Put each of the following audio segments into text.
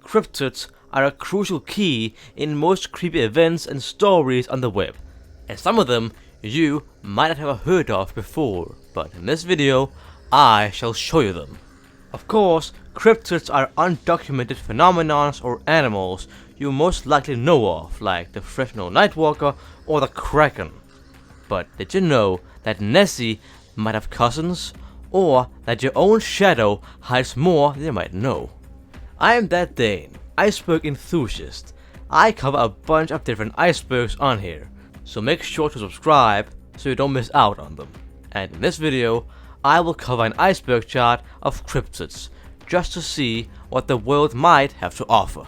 Cryptids are a crucial key in most creepy events and stories on the web, and some of them you might not have heard of before, but in this video I shall show you them. Of course, cryptids are undocumented phenomena or animals you most likely know of, like the Fresno Nightwalker or the Kraken. But did you know that Nessie might have cousins, or that your own shadow hides more than you might know? I am that Dane, iceberg enthusiast. I cover a bunch of different icebergs on here, so make sure to subscribe so you don't miss out on them. And in this video, I will cover an iceberg chart of cryptids, just to see what the world might have to offer.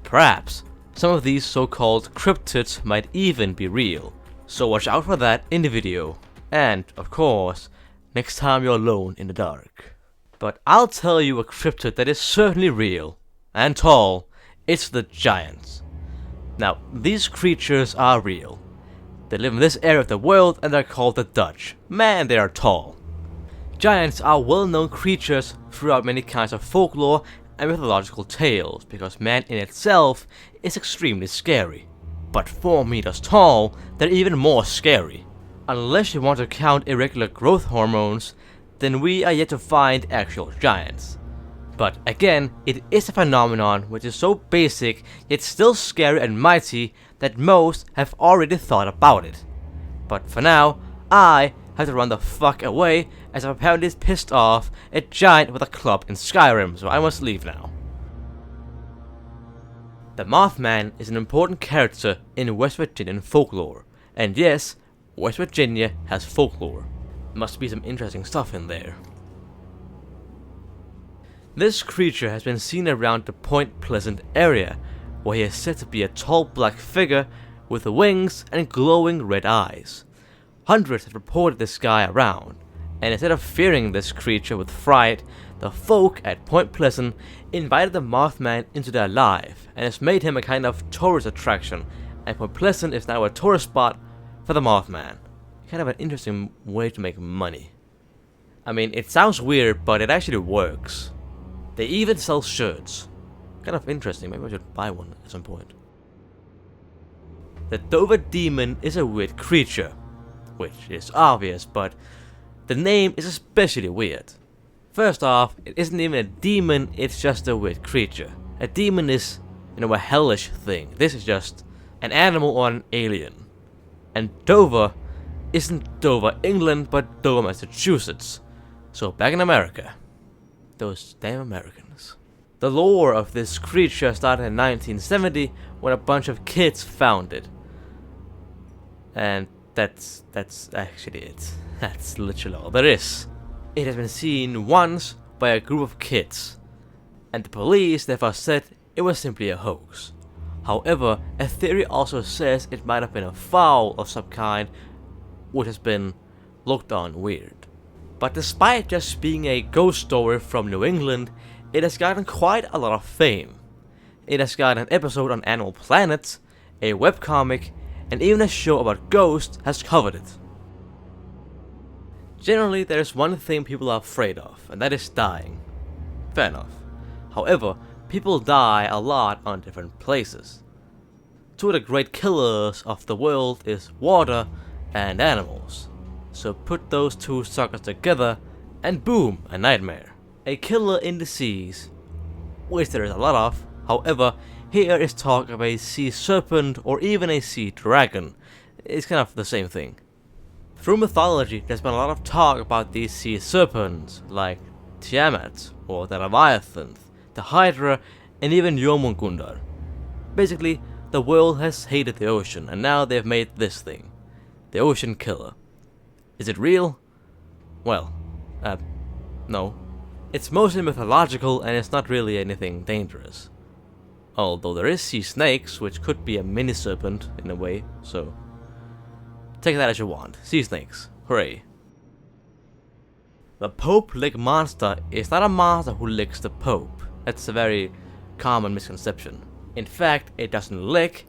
Perhaps some of these so-called cryptids might even be real, so watch out for that in the video, and of course, next time you're alone in the dark. But I'll tell you a cryptid that is certainly real, and tall. It's the giants. Now, these creatures are real. They live in this area of the world and they're called the Dutch. Man, they are tall. Giants are well-known creatures throughout many kinds of folklore and mythological tales, because man in itself is extremely scary. But 4 meters tall, they're even more scary. Unless you want to count irregular growth hormones, then we are yet to find actual giants. But again, it is a phenomenon which is so basic yet still scary and mighty that most have already thought about it. But for now, I have to run the fuck away, as I'm apparently pissed off a giant with a club in Skyrim, so I must leave now. The Mothman is an important character in West Virginian folklore, and yes, West Virginia has folklore. Must be some interesting stuff in there. This creature has been seen around the Point Pleasant area, where he is said to be a tall black figure with wings and glowing red eyes. Hundreds have reported this guy around, and instead of fearing this creature with fright, the folk at Point Pleasant invited the Mothman into their life, and has made him a kind of tourist attraction, and Point Pleasant is now a tourist spot for the Mothman. Kind of an interesting way to make money. I mean, it sounds weird, but it actually works. They even sell shirts. Kind of interesting, maybe I should buy one at some point. The Dover Demon is a weird creature, which is obvious, but the name is especially weird. First off, it isn't even a demon, it's just a weird creature. A demon is, a hellish thing. This is just an animal or an alien. And Dover isn't Dover, England, but Dover, Massachusetts. So back in America. Those damn Americans. The lore of this creature started in 1970 when a bunch of kids found it. And that's actually it. That's literally all there is. It has been seen once by a group of kids, and the police therefore said it was simply a hoax. However, a theory also says it might have been a fowl of some kind, which has been looked on weird. But despite just being a ghost story from New England, it has gotten quite a lot of fame. It has got an episode on Animal Planet, a webcomic, and even a show about ghosts has covered it. Generally, there is one thing people are afraid of, and that is dying. Fair enough. However, people die a lot on different places. Two of the great killers of the world is water and animals. So put those two suckers together, and boom, a nightmare. A killer in the seas, which there is a lot of. However, here is talk of a sea serpent or even a sea dragon. It's kind of the same thing. Through mythology, there's been a lot of talk about these sea serpents, like Tiamat, or the Leviathan, the Hydra, and even Jomungundar. Basically, the world has hated the ocean, and now they've made this thing. The Ocean Killer. Is it real? Well, no. It's mostly mythological, and it's not really anything dangerous. Although there is sea snakes, which could be a mini serpent in a way, so take that as you want. Sea snakes. Hooray. The Pope Lick Monster is not a monster who licks the Pope. That's a very common misconception. In fact, it doesn't lick,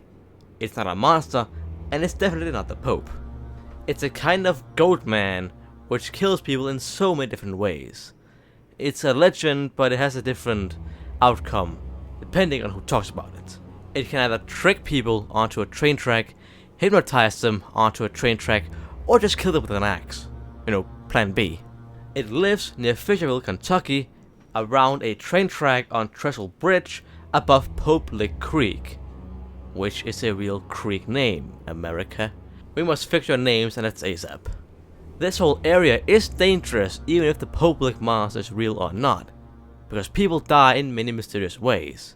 it's not a monster, and it's definitely not the Pope. It's a kind of goat man which kills people in so many different ways. It's a legend, but it has a different outcome depending on who talks about it. It can either trick people onto a train track, hypnotize them onto a train track, or just kill them with an axe. Plan B. It lives near Fisherville, Kentucky, around a train track on Trestle Bridge above Pope Lick Creek, which is a real creek name, America. We must fix your names, and that's ASAP. This whole area is dangerous even if the Pope Lick monster is real or not, because people die in many mysterious ways.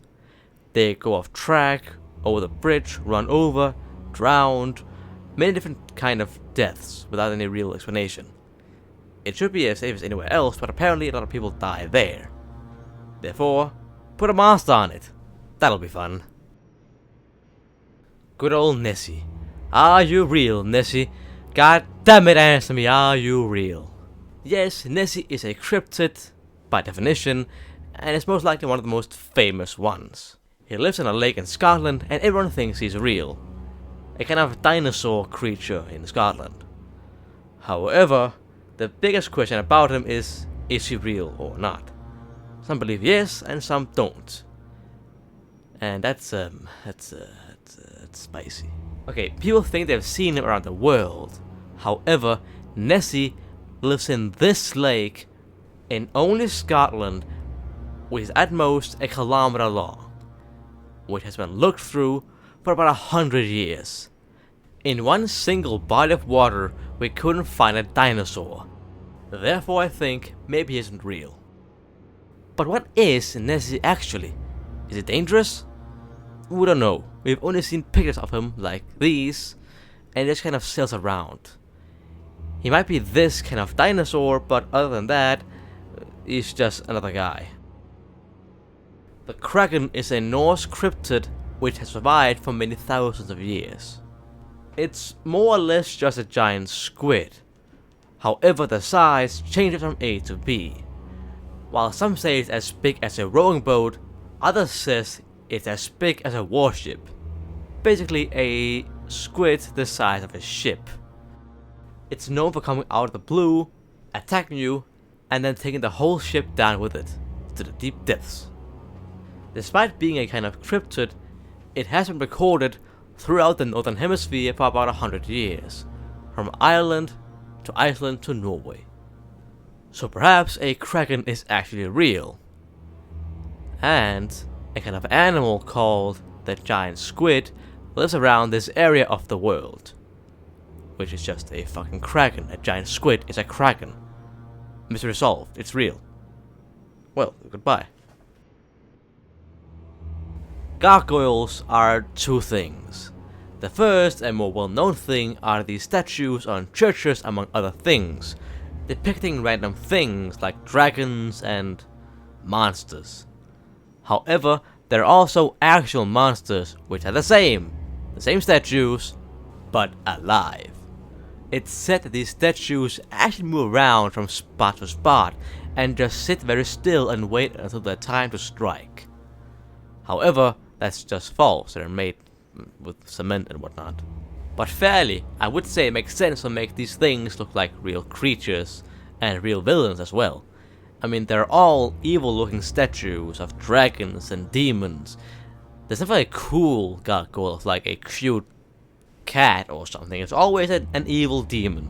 They go off track, over the bridge, run over, drowned, many different kind of deaths without any real explanation. It should be as safe as anywhere else, but apparently a lot of people die there. Therefore, put a monster on it. That'll be fun. Good old Nessie. Are you real, Nessie? God damn it, answer me, are you real? Yes, Nessie is a cryptid, by definition, and is most likely one of the most famous ones. He lives in a lake in Scotland, and everyone thinks he's real. A kind of dinosaur creature in Scotland. However, the biggest question about him is he real or not? Some believe yes, and some don't. And that's spicy. Okay, people think they've seen him around the world. However, Nessie lives in this lake in only Scotland, which is at most a kilometer long, which has been looked through for about 100 years. In one single body of water, we couldn't find a dinosaur. Therefore, I think maybe he isn't real. But what is Nessie actually? Is it dangerous? We don't know. We've only seen pictures of him like these, and he just kind of sails around. He might be this kind of dinosaur, but other than that, he's just another guy. The Kraken is a Norse cryptid which has survived for many thousands of years. It's more or less just a giant squid. However, the size changes from A to B. While some say it's as big as a rowing boat, others says it's as big as a warship. Basically a squid the size of a ship. It's known for coming out of the blue, attacking you, and then taking the whole ship down with it, to the deep depths. Despite being a kind of cryptid, it has been recorded throughout the Northern Hemisphere for about 100 years, from Ireland to Iceland to Norway. So perhaps a kraken is actually real. And a kind of animal called the giant squid lives around this area of the world. Which is just a fucking kraken. A giant squid is a kraken. Mystery solved. It's real. Well, goodbye. Gargoyles are two things. The first and more well-known thing are these statues on churches among other things, depicting random things like dragons and monsters. However, there are also actual monsters which are the same statues, but alive. It's said that these statues actually move around from spot to spot and just sit very still and wait until their time to strike. However, that's just false. They're made with cement and whatnot. But fairly, I would say it makes sense to make these things look like real creatures and real villains as well. I mean, they're all evil-looking statues of dragons and demons. There's never a cool gargoyle like a cute cat or something. It's always an evil demon.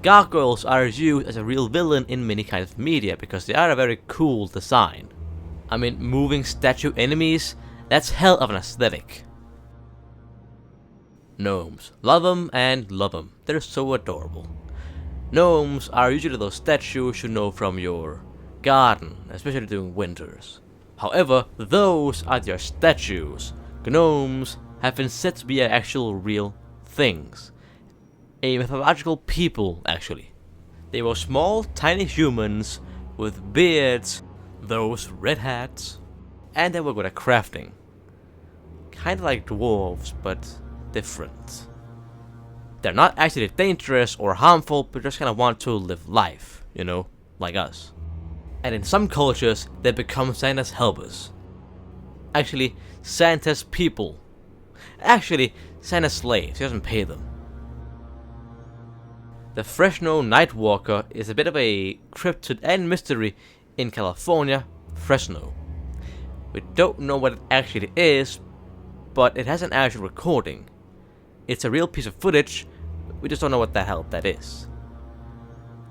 Gargoyles are used as a real villain in many kinds of media because they are a very cool design. I mean, moving statue enemies, that's hell of an aesthetic. Gnomes. Love them and love them. They're so adorable. Gnomes are usually those statues you know from your garden, especially during winters. However, those are your statues. Gnomes have been said to be actual real things. A mythological people, actually. They were small, tiny humans with beards, those red hats, and they were good at crafting. Kinda like dwarves, but different. They're not actually dangerous or harmful, but just kinda want to live life, you know, like us. And in some cultures, they become Santa's helpers. Actually, Santa's people. Actually, Santa's slaves, he doesn't pay them. The Fresno Nightwalker is a bit of a cryptid and mystery in California, Fresno. We don't know what it actually is, but it has an actual recording. It's a real piece of footage, we just don't know what the hell that is.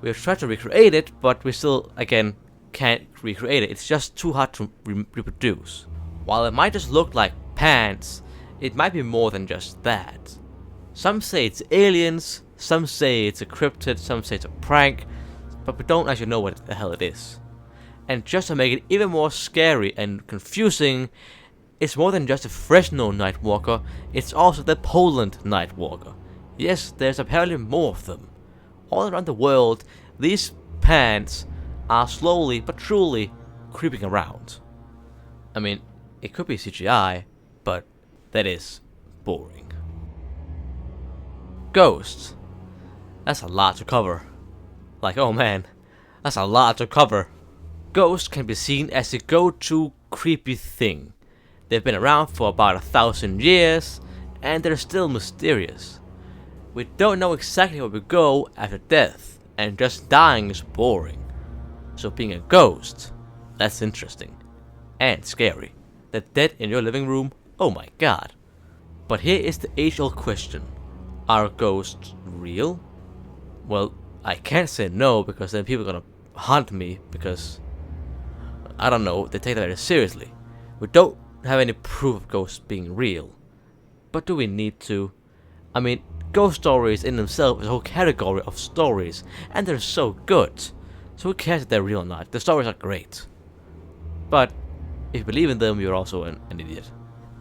We have tried to recreate it, but we still, again, can't recreate it. It's just too hard to reproduce. While it might just look like pants, it might be more than just that. Some say it's aliens, some say it's a cryptid, some say it's a prank, but we don't actually know what the hell it is. And just to make it even more scary and confusing, it's more than just a Fresno Nightwalker, it's also the Poland Nightwalker. Yes, there's apparently more of them. All around the world, these pants are slowly but truly creeping around. I mean, it could be CGI, but that is boring. Ghosts. That's a lot to cover. Like, oh man, that's a lot to cover. Ghosts can be seen as the go-to creepy thing. They've been around for about 1,000 years, and they're still mysterious. We don't know exactly where we go after death, and just dying is boring. So being a ghost, that's interesting. And scary. The dead in your living room, oh my god. But here is the age-old question. Are ghosts real? Well, I can't say no, because then people are gonna hunt me, because, I don't know, they take that very seriously. We don't have any proof of ghosts being real. But do we need to? I mean, ghost stories in themselves is a whole category of stories, and they're so good. So who cares if they're real or not? The stories are great. But if you believe in them, you're also an idiot.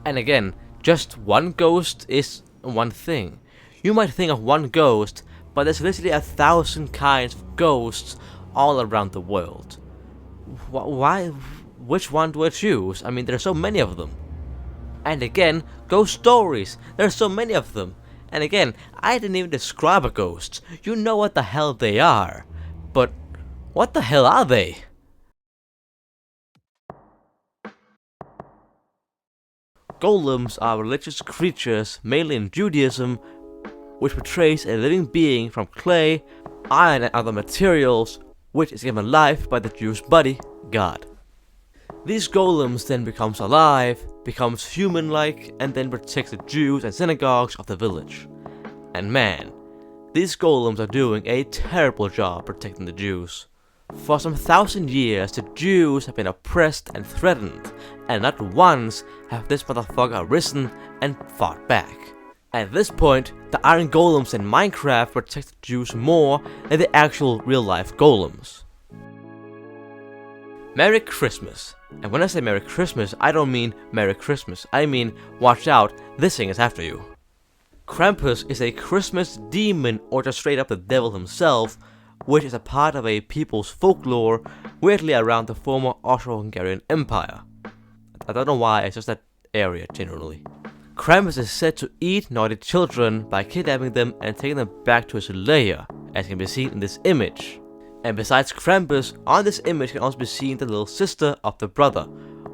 And again, just one ghost is one thing. You might think of one ghost, but there's literally 1,000 kinds of ghosts all around the world. Why? Which one do I choose? I mean, there are so many of them. And again, ghost stories. There are so many of them. And again, I didn't even describe a ghost. You know what the hell they are. But what the hell are they? Golems are religious creatures, mainly in Judaism, which portrays a living being from clay, iron and other materials, which is given life by the Jewish body, God. These golems then becomes alive, becomes human-like, and then protects the Jews and synagogues of the village. And man, these golems are doing a terrible job protecting the Jews. For some 1,000 years, the Jews have been oppressed and threatened, and not once have this motherfucker risen and fought back. At this point, the iron golems in Minecraft protect the Jews more than the actual real-life golems. Merry Christmas. And when I say Merry Christmas, I don't mean Merry Christmas. I mean, watch out, this thing is after you. Krampus is a Christmas demon, or just straight up the devil himself, which is a part of a people's folklore weirdly around the former Austro-Hungarian Empire. I don't know why, it's just that area generally. Krampus is said to eat naughty children by kidnapping them and taking them back to his lair, as can be seen in this image. And besides Krampus, on this image can also be seen the little sister of the brother,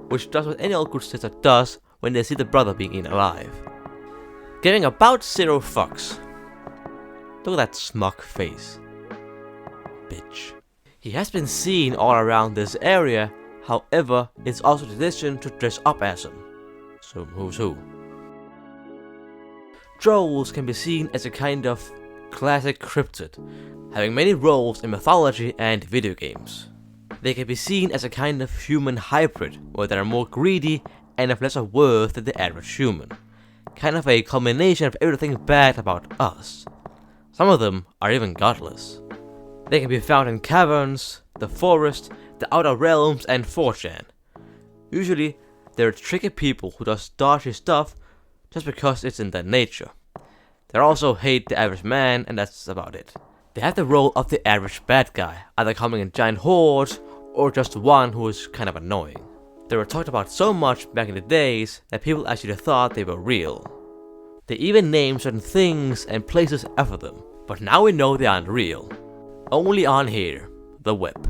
which does what any old good sister does when they see the brother being eaten alive. Giving about 0 fucks. Look at that smug face. Bitch. He has been seen all around this area, however, it's also tradition to dress up as him. So who's who? Trolls can be seen as a kind of classic cryptid, having many roles in mythology and video games. They can be seen as a kind of human hybrid, where they are more greedy and have lesser worth than the average human. Kind of a combination of everything bad about us. Some of them are even godless. They can be found in caverns, the forest, the outer realms, and 4chan. Usually, they're tricky people who does dodgy stuff just because it's in their nature. They also hate the average man, and that's about it. They have the role of the average bad guy, either coming in giant hordes, or just one who is kind of annoying. They were talked about so much back in the days that people actually thought they were real. They even named certain things and places after them, but now we know they aren't real. Only on here, the web.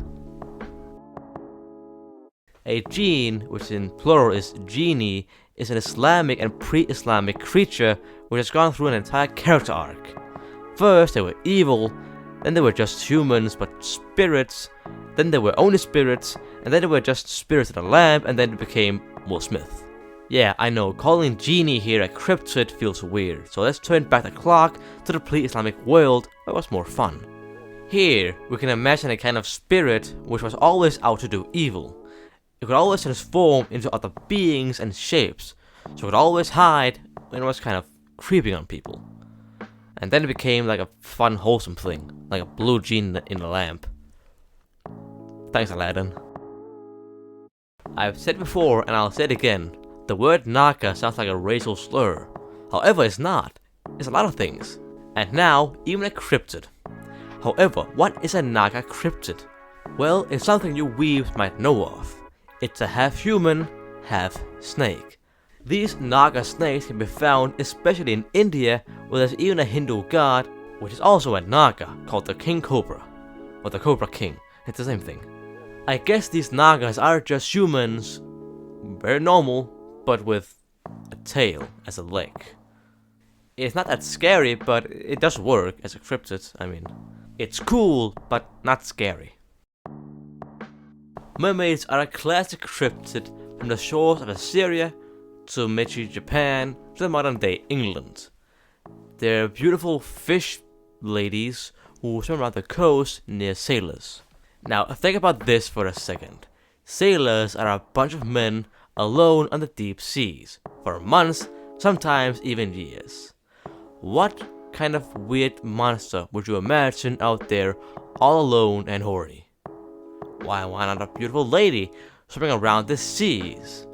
A jinn, which in plural is genie, is an Islamic and pre-Islamic creature which has gone through an entire character arc. First they were evil, then they were just humans but spirits, then they were only spirits, and then they were just spirits in a lamp, and then it became Will Smith. Yeah, I know, calling genie here a cryptid feels weird, so let's turn back the clock to the pre-Islamic world where it was more fun. Here, we can imagine a kind of spirit which was always out to do evil. It could always transform into other beings and shapes, so it could always hide when it was kind of creeping on people. And then it became like a fun, wholesome thing, like a blue genie in a lamp. Thanks, Aladdin. I've said before, and I'll say it again, the word Naga sounds like a racial slur. However, it's not. It's a lot of things. And now, even a cryptid. However, what is a Naga cryptid? Well, it's something you weebs might know of. It's a half human, half snake. These Naga snakes can be found especially in India, where there's even a Hindu god, which is also a Naga, called the King Cobra. Or the Cobra King, it's the same thing. I guess these Nagas are just humans, very normal, but with a tail as a leg. It's not that scary, but it does work as a cryptid. I mean, it's cool, but not scary. Mermaids are a classic cryptid from the shores of Assyria to Meiji, Japan, to the modern day England. They're beautiful fish ladies who swim around the coast near sailors. Now, think about this for a second. Sailors are a bunch of men alone on the deep seas, for months, sometimes even years. What kind of weird monster would you imagine out there all alone and horny? Why not a beautiful lady swimming around the seas?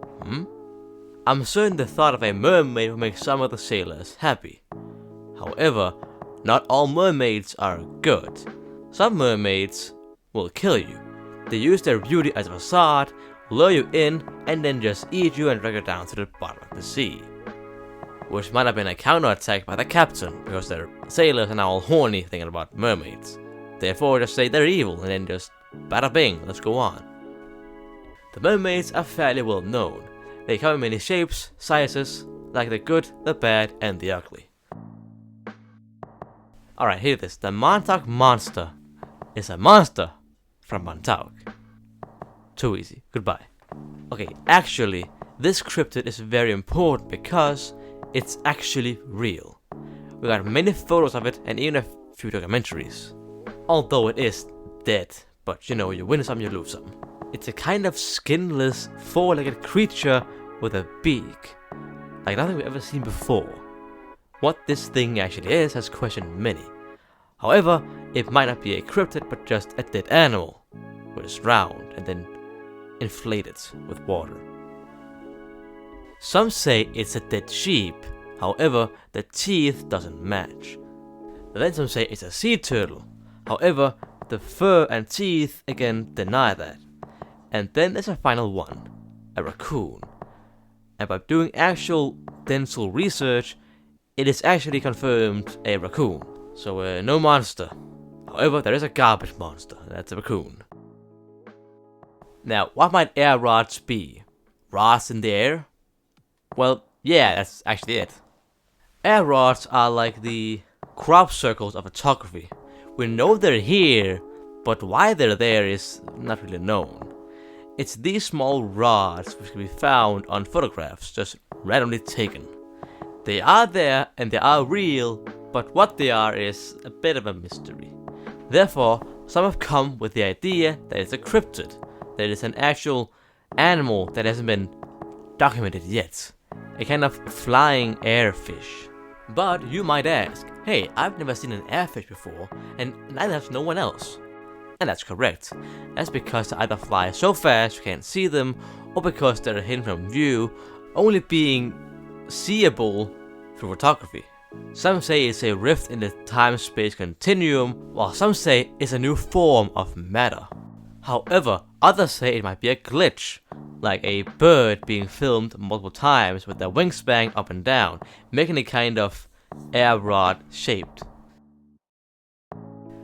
I'm certain the thought of a mermaid would make some of the sailors happy. However, not all mermaids are good. Some mermaids will kill you. They use their beauty as a facade, lure you in, and then just eat you and drag you down to the bottom of the sea. Which might have been a counterattack by the captain, because their sailors are now all horny thinking about mermaids. Therefore, just say they're evil, and then just bada bing, let's go on. The mermaids are fairly well known. They come in many shapes, sizes, like the good, the bad, and the ugly. Alright, hear this. The Montauk Monster is a monster from Montauk. Too easy. Goodbye. Okay, actually, this cryptid is very important because it's actually real. We got many photos of it and even a few documentaries. Although it is dead, but you know, you win some, you lose some. It's a kind of skinless, four-legged creature with a beak, like nothing we've ever seen before. What this thing actually is has questioned many. However, it might not be a cryptid but just a dead animal, which is round and then inflated with water. Some say it's a dead sheep, however, the teeth doesn't match. Then some say it's a sea turtle, however, the fur and teeth again deny that. And then there's a final one, a raccoon. And by doing actual dental research, it is actually confirmed a raccoon. So no monster. However, there is a garbage monster, that's a raccoon. Now, what might air rods be? Rods in the air? Well, yeah, that's actually it. Air rods are like the crop circles of photography. We know they're here, but why they're there is not really known. It's these small rods which can be found on photographs, just randomly taken. They are there and they are real, but what they are is a bit of a mystery. Therefore, some have come with the idea that it's a cryptid, that it's an actual animal that hasn't been documented yet. A kind of flying airfish. But you might ask, hey, I've never seen an airfish before, and neither has no one else. And that's correct. That's because they either fly so fast you can't see them, or because they're hidden from view, only being seeable through photography. Some say it's a rift in the time-space continuum, while some say it's a new form of matter. However, others say it might be a glitch, like a bird being filmed multiple times with their wingspan up and down, making it kind of air rod shaped.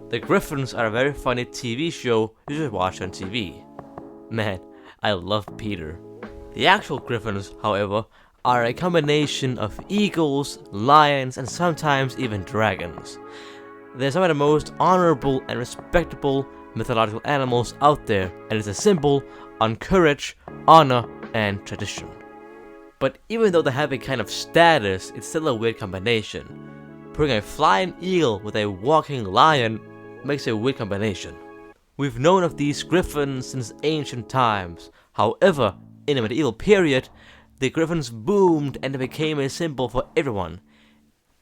The Griffins are a very funny TV show you should watch on TV. Man, I love Peter. The actual Griffins, however, are a combination of eagles, lions, and sometimes even dragons. They're some of the most honorable and respectable mythological animals out there, and it's a symbol on courage, honor, and tradition. But even though they have a kind of status, it's still a weird combination. Putting a flying eagle with a walking lion makes a weird combination. We've known of these griffins since ancient times. However, in the medieval period, the griffins boomed and they became a symbol for everyone.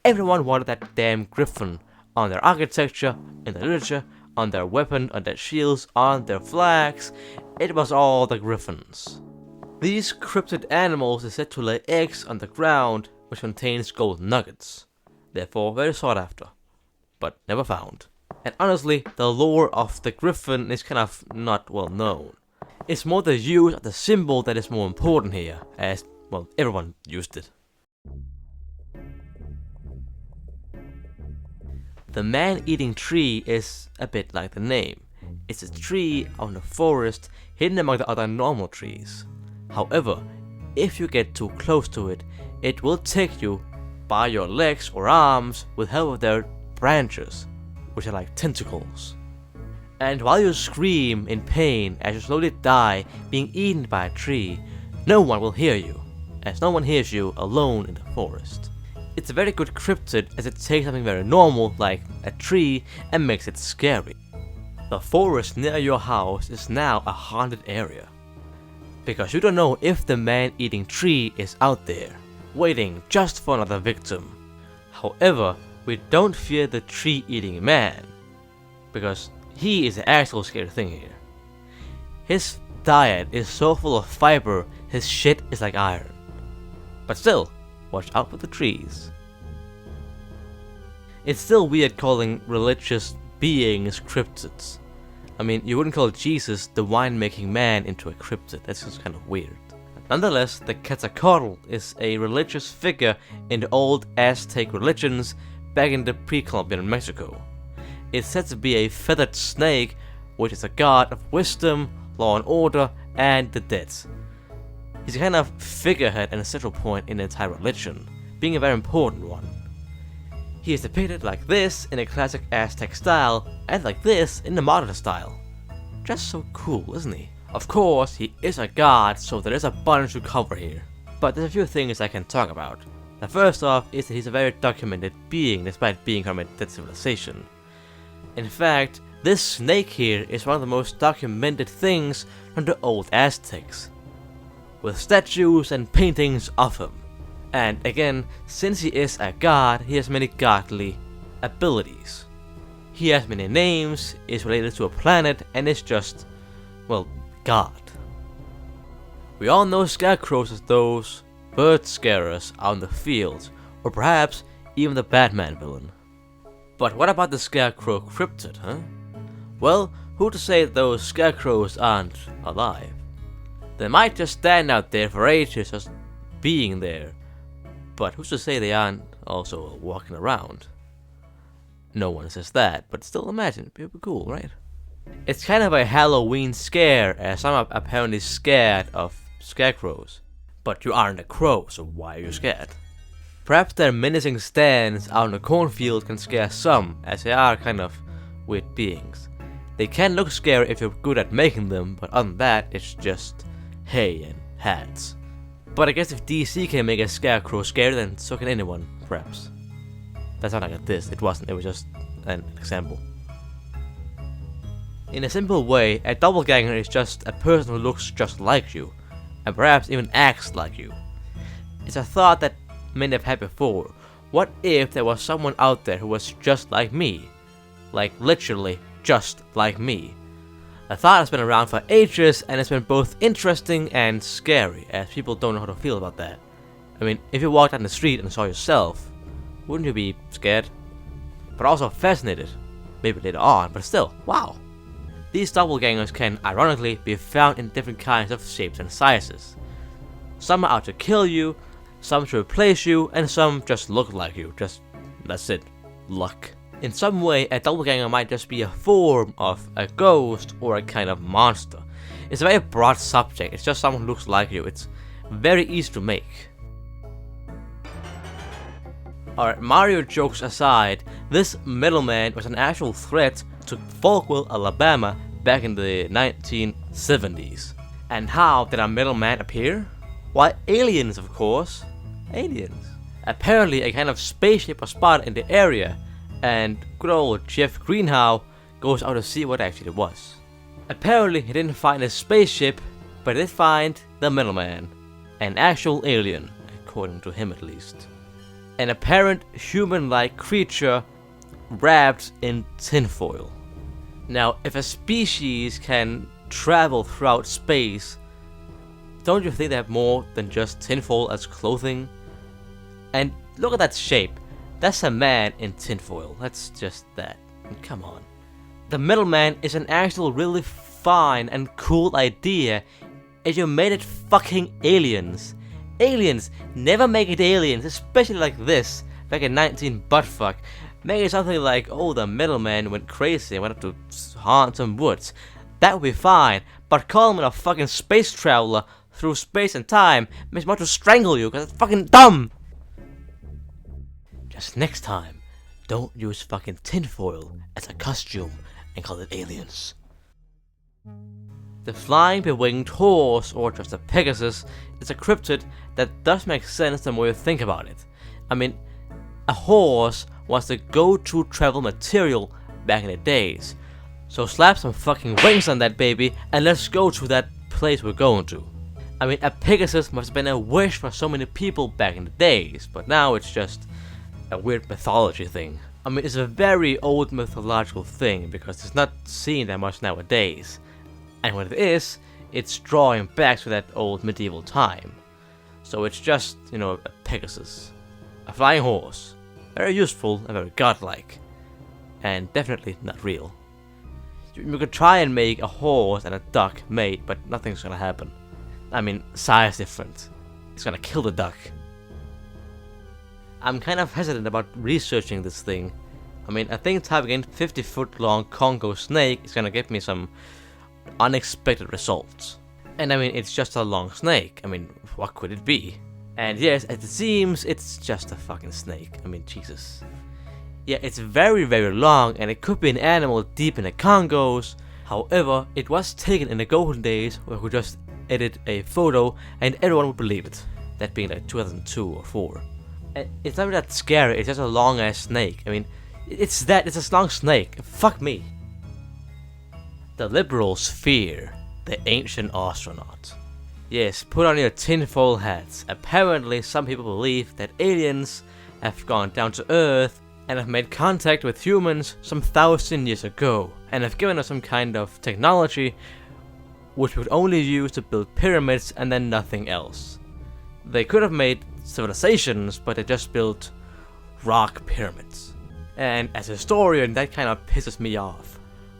Everyone wanted that damn griffin on their architecture, in their literature, on their weapon, on their shields, on their flags. It was all the griffins. These cryptid animals are said to lay eggs on the ground, which contains gold nuggets. Therefore very sought after, but never found. And honestly, the lore of the griffin is kind of not well known. It's more the use of the symbol that is more important here, as, well, everyone used it. The man-eating tree is a bit like the name. It's a tree out in the forest, hidden among the other normal trees. However, if you get too close to it, it will take you by your legs or arms with help of their branches, which are like tentacles. And while you scream in pain as you slowly die being eaten by a tree, no one will hear you, as no one hears you alone in the forest. It's a very good cryptid as it takes something very normal like a tree and makes it scary. The forest near your house is now a haunted area, because you don't know if the man-eating tree is out there, waiting just for another victim. However, we don't fear the tree-eating man, because he is the actual scary thing here. His diet is so full of fiber, his shit is like iron. But still, watch out for the trees. It's still weird calling religious beings cryptids. I mean, you wouldn't call Jesus, the wine-making man, into a cryptid. That's just kind of weird. Nonetheless, the Quetzalcoatl is a religious figure in the old Aztec religions back in the pre-Columbian Mexico. It's said to be a feathered snake, which is a god of wisdom, law and order, and the dead. He's a kind of figurehead and a central point in the entire religion, being a very important one. He is depicted like this in a classic Aztec style, and like this in the modern style. Just so cool, isn't he? Of course, he is a god, so there is a bunch to cover here. But there's a few things I can talk about. The first off is that he's a very documented being despite being from a dead civilization. In fact, this snake here is one of the most documented things from the old Aztecs, with statues and paintings of him. And again, since he is a god, he has many godly abilities. He has many names, is related to a planet, and is just, well, God. We all know scarecrows as those bird scarers out in the fields, or perhaps even the Batman villain. But what about the scarecrow cryptid, huh? Well, who to say that those scarecrows aren't alive? They might just stand out there for ages just being there, but who's to say they aren't also walking around? No one says that, but still imagine, it'd be cool, right? It's kind of a Halloween scare, as some are apparently scared of scarecrows. But you aren't a crow, so why are you scared? Perhaps their menacing stance out in the cornfield can scare some, as they are kind of weird beings. They can look scary if you're good at making them, but other than that, it's just hay and hats. But I guess if DC can make a scarecrow scary, then so can anyone, perhaps. That's not like a diss, it wasn't, it was just an example. In a simple way, a doppelganger is just a person who looks just like you, and perhaps even acts like you. It's a thought that many have had before. What if there was someone out there who was just like me? Like literally just like me. A thought has been around for ages, and it's been both interesting and scary, as people don't know how to feel about that. I mean, if you walked down the street and saw yourself, wouldn't you be scared? But also fascinated. Maybe later on, but still, wow. These doppelgangers can, ironically, be found in different kinds of shapes and sizes. Some are out to kill you, some to replace you, and some just look like you. That's it. Luck. In some way, a doppelganger might just be a form of a ghost or a kind of monster. It's a very broad subject, it's just someone who looks like you. It's very easy to make. Alright, Mario jokes aside, this middleman was an actual threat to Folkwell, Alabama back in the 1970s. And how did our middleman appear? Why, aliens, of course. Aliens. Apparently a kind of spaceship was spotted in the area, and good old Jeff Greenhow goes out to see what actually it was. Apparently he didn't find a spaceship, but he did find the middleman. An actual alien, according to him at least. An apparent human-like creature wrapped in tinfoil. Now, if a species can travel throughout space, don't you think they have more than just tinfoil as clothing? And look at that shape. That's a man in tinfoil. That's just that. Come on. The middleman is an actual really fine and cool idea if you made it fucking aliens. Aliens! Never make it aliens, especially like this, back in 19 buttfuck. Make it something like, oh, the middleman went crazy and went up to haunt some woods. That would be fine, but call him a fucking space traveler through space and time makes me want to strangle you, cause it's fucking dumb! Just next time, don't use fucking tinfoil as a costume and call it aliens. The flying bewinged horse, or just a Pegasus, is a cryptid that does make sense the more you think about it. I mean, a horse was the go-to travel material back in the days. So slap some fucking wings on that baby and let's go to that place we're going to. I mean, a Pegasus must have been a wish for so many people back in the days, but now it's just a weird mythology thing. I mean, it's a very old mythological thing because it's not seen that much nowadays. And when it is, it's drawing back to that old medieval time. So it's just, you know, a Pegasus. A flying horse. Very useful and very godlike. And definitely not real. You could try and make a horse and a duck mate, but nothing's gonna happen. I mean, size different. It's gonna kill the duck. I'm kind of hesitant about researching this thing. I mean, I think typing in 50-foot long Congo snake is gonna give me some unexpected results. And I mean, it's just a long snake. I mean, what could it be? And yes, as it seems, it's just a fucking snake. I mean, Jesus. Yeah, it's very, very long, and it could be an animal deep in the Congos. However, it was taken in the golden days where we could just edit a photo and everyone would believe it. That being like 2002 or 4. And it's not really that scary, it's just a long ass snake. I mean, it's a long snake. Fuck me. The liberals fear the ancient astronaut. Yes, put on your tinfoil hats. Apparently, some people believe that aliens have gone down to Earth and have made contact with humans some 1,000 years ago, and have given us some kind of technology which we could only use to build pyramids and then nothing else. They could have made civilizations, but they just built rock pyramids. And as a historian, that kind of pisses me off.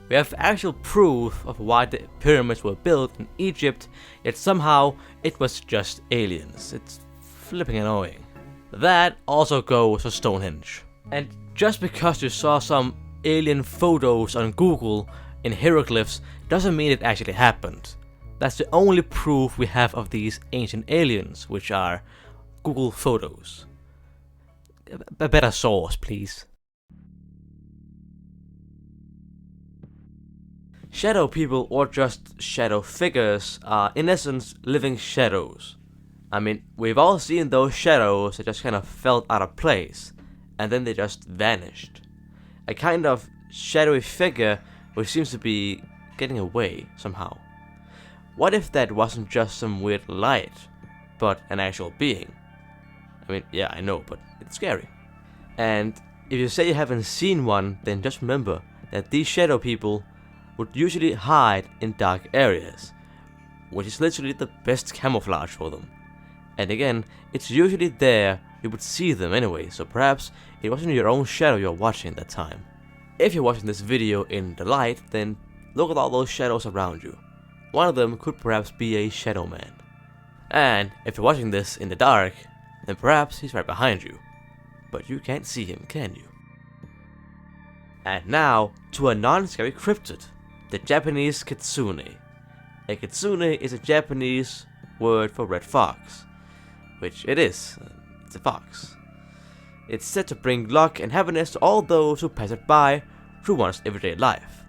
We have actual proof of why the pyramids were built in Egypt, yet somehow it was just aliens. It's flipping annoying. That also goes for Stonehenge. And just because you saw some alien photos on Google in hieroglyphs doesn't mean it actually happened. That's the only proof we have of these ancient aliens, which are Google photos. A better source, please. Shadow people, or just shadow figures, are in essence living shadows. I mean, we've all seen those shadows that just kind of felt out of place, and then they just vanished. A kind of shadowy figure which seems to be getting away somehow. What if that wasn't just some weird light, but an actual being? I mean, yeah, I know, but it's scary. And if you say you haven't seen one, then just remember that these shadow people would usually hide in dark areas, which is literally the best camouflage for them. And again, it's usually there you would see them anyway, so perhaps it wasn't your own shadow you're watching at that time. If you're watching this video in the light, then look at all those shadows around you. One of them could perhaps be a shadow man. And if you're watching this in the dark, then perhaps he's right behind you. But you can't see him, can you? And now, to a non-scary cryptid, the Japanese kitsune. A kitsune is a Japanese word for red fox, which it is. It's a fox. It's said to bring luck and happiness to all those who pass it by through one's everyday life.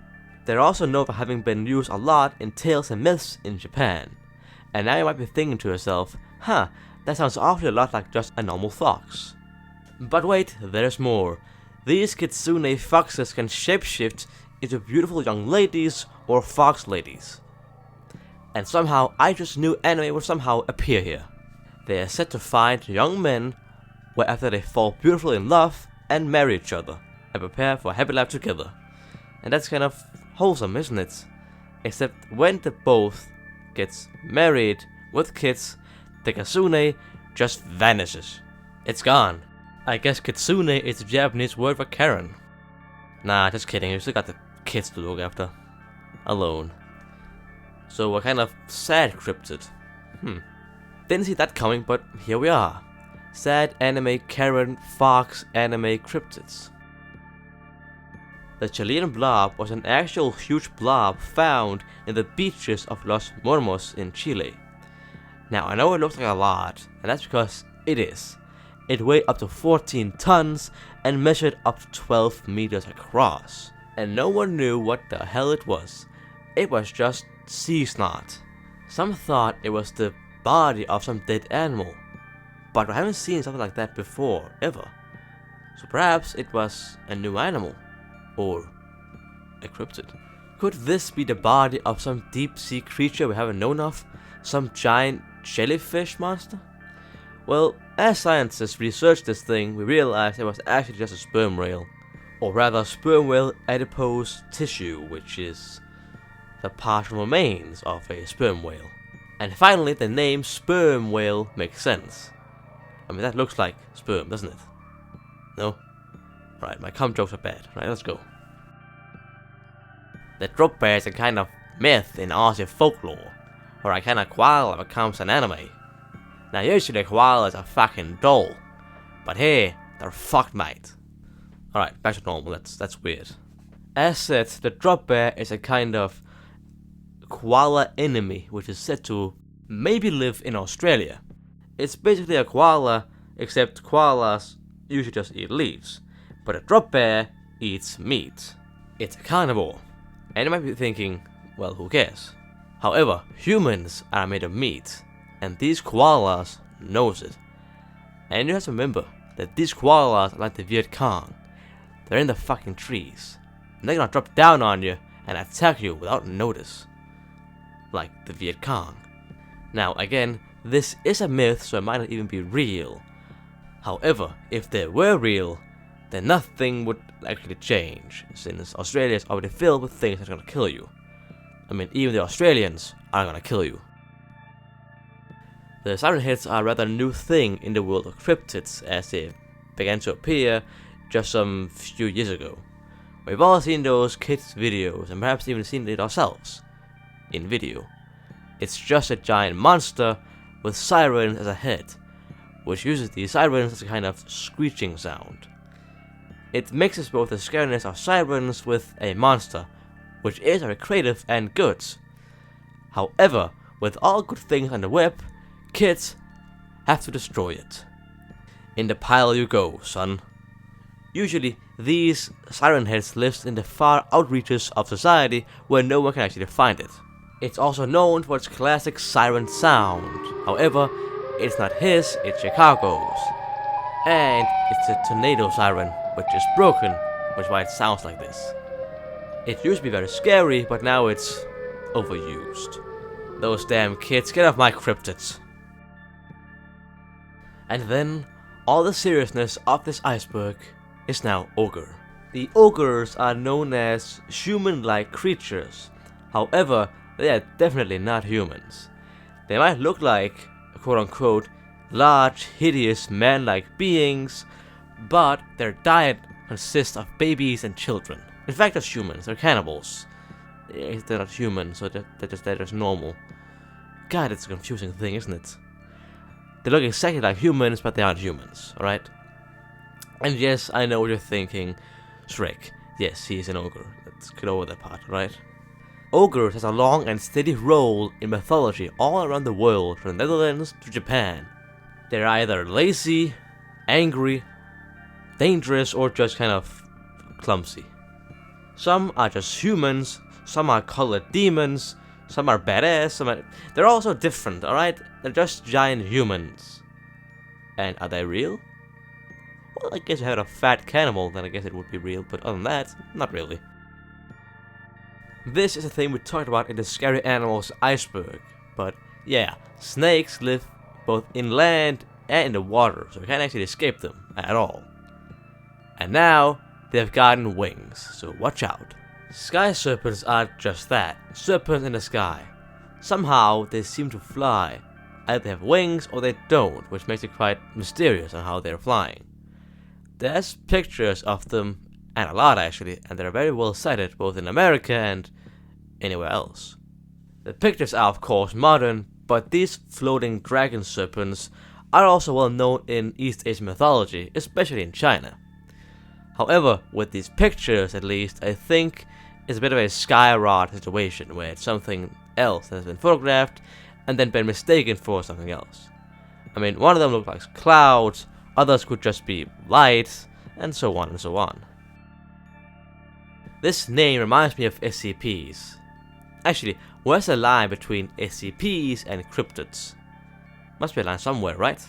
They're also known for having been used a lot in tales and myths in Japan. And now you might be thinking to yourself, huh, that sounds awfully a lot like just a normal fox. But wait, there's more. These kitsune foxes can shapeshift into beautiful young ladies or fox ladies. And somehow I just knew anime would somehow appear here. They are said to find young men whereafter they fall beautifully in love and marry each other and prepare for a happy life together. And that's kind of wholesome, isn't it? Except when they both gets married with kids, the kitsune just vanishes. It's gone. I guess kitsune is the Japanese word for Karen. Nah, just kidding, you still got the kids to look after. Alone. So what kind of sad cryptid? Didn't see that coming, but here we are. Sad anime Karen Fox anime cryptids. The Chilean blob was an actual huge blob found in the beaches of Los Mormos in Chile. Now I know it looks like a lot, and that's because it is. It weighed up to 14 tons and measured up to 12 meters across. And no one knew what the hell it was. It was just sea snot. Some thought it was the body of some dead animal, but I haven't seen something like that before, ever. So perhaps it was a new animal, or a cryptid. Could this be the body of some deep sea creature we haven't known of? Some giant jellyfish monster? Well, as scientists researched this thing, we realized it was actually just a sperm whale. Or rather, sperm whale adipose tissue, which is the partial remains of a sperm whale. And finally, the name sperm whale makes sense. I mean, that looks like sperm, doesn't it? No? Right, my cum jokes are bad. Right, let's go. The drop bear is a kind of myth in Aussie folklore, where a kind of koala becomes an anime. Now usually koalas are fucking dull, but here, they're fucked, mate. Alright, back to normal, that's weird. As said, the drop bear is a kind of koala enemy, which is said to maybe live in Australia. It's basically a koala, except koalas usually just eat leaves, but a drop bear eats meat. It's a carnivore, and you might be thinking, well, who cares? However, humans are made of meat, and these koalas knows it. And you have to remember that these koalas are like the Viet Cong. They're in the fucking trees, and they're gonna drop down on you and attack you without notice, like the Viet Cong. Now again, this is a myth, so it might not even be real. However, if they were real, then nothing would actually change, since Australia is already filled with things that are gonna kill you. I mean, even the Australians are gonna kill you. The siren heads are a rather new thing in the world of cryptids, as they began to appear just some few years ago. We've all seen those kids' videos, and perhaps even seen it ourselves in video. It's just a giant monster with sirens as a head, which uses these sirens as a kind of screeching sound. It mixes both the scariness of sirens with a monster, which is very creative and good. However, with all good things on the web, kids have to destroy it. In the pile you go, son. Usually, these siren heads live in the far outreaches of society where no one can actually find it. It's also known for its classic siren sound. However, it's not his, it's Chicago's. And it's a tornado siren, which is broken, which is why it sounds like this. It used to be very scary, but now it's overused. Those damn kids, get off my cryptids. And then, all the seriousness of this iceberg is now ogre. The ogres are known as human-like creatures. However, they are definitely not humans. They might look like, quote-unquote, large, hideous, man-like beings, but their diet consists of babies and children. In fact, they're humans. They're cannibals. They're not human, so they're just normal. God, it's a confusing thing, isn't it? They look exactly like humans, but they aren't humans, alright? And yes, I know what you're thinking. Shrek. Yes, he's an ogre. Let's get over that part, right? Ogres has a long and steady role in mythology all around the world, from the Netherlands to Japan. They're either lazy, angry, dangerous, or just kind of clumsy. Some are just humans, some are colored demons, Some are badass, they're also different, alright? They're just giant humans. And are they real? Well, I guess if I had a fat cannibal, then I guess it would be real, but other than that, not really. This is a thing we talked about in the Scary Animals Iceberg, but yeah, snakes live both inland and in the water, so we can't actually escape them at all. And now, they've gotten wings, so watch out. Sky serpents are just that, serpents in the sky. Somehow, they seem to fly. Either they have wings or they don't, which makes it quite mysterious on how they're flying. There's pictures of them, and a lot actually, and they're very well sighted both in America and anywhere else. The pictures are of course modern, but these floating dragon serpents are also well known in East Asian mythology, especially in China. However, with these pictures at least, I think it's a bit of a skyrod situation where it's something else that has been photographed and then been mistaken for something else. I mean, one of them looked like clouds, others could just be light, and so on and so on. This name reminds me of SCPs. Actually, where's the line between SCPs and cryptids? Must be a line somewhere, right?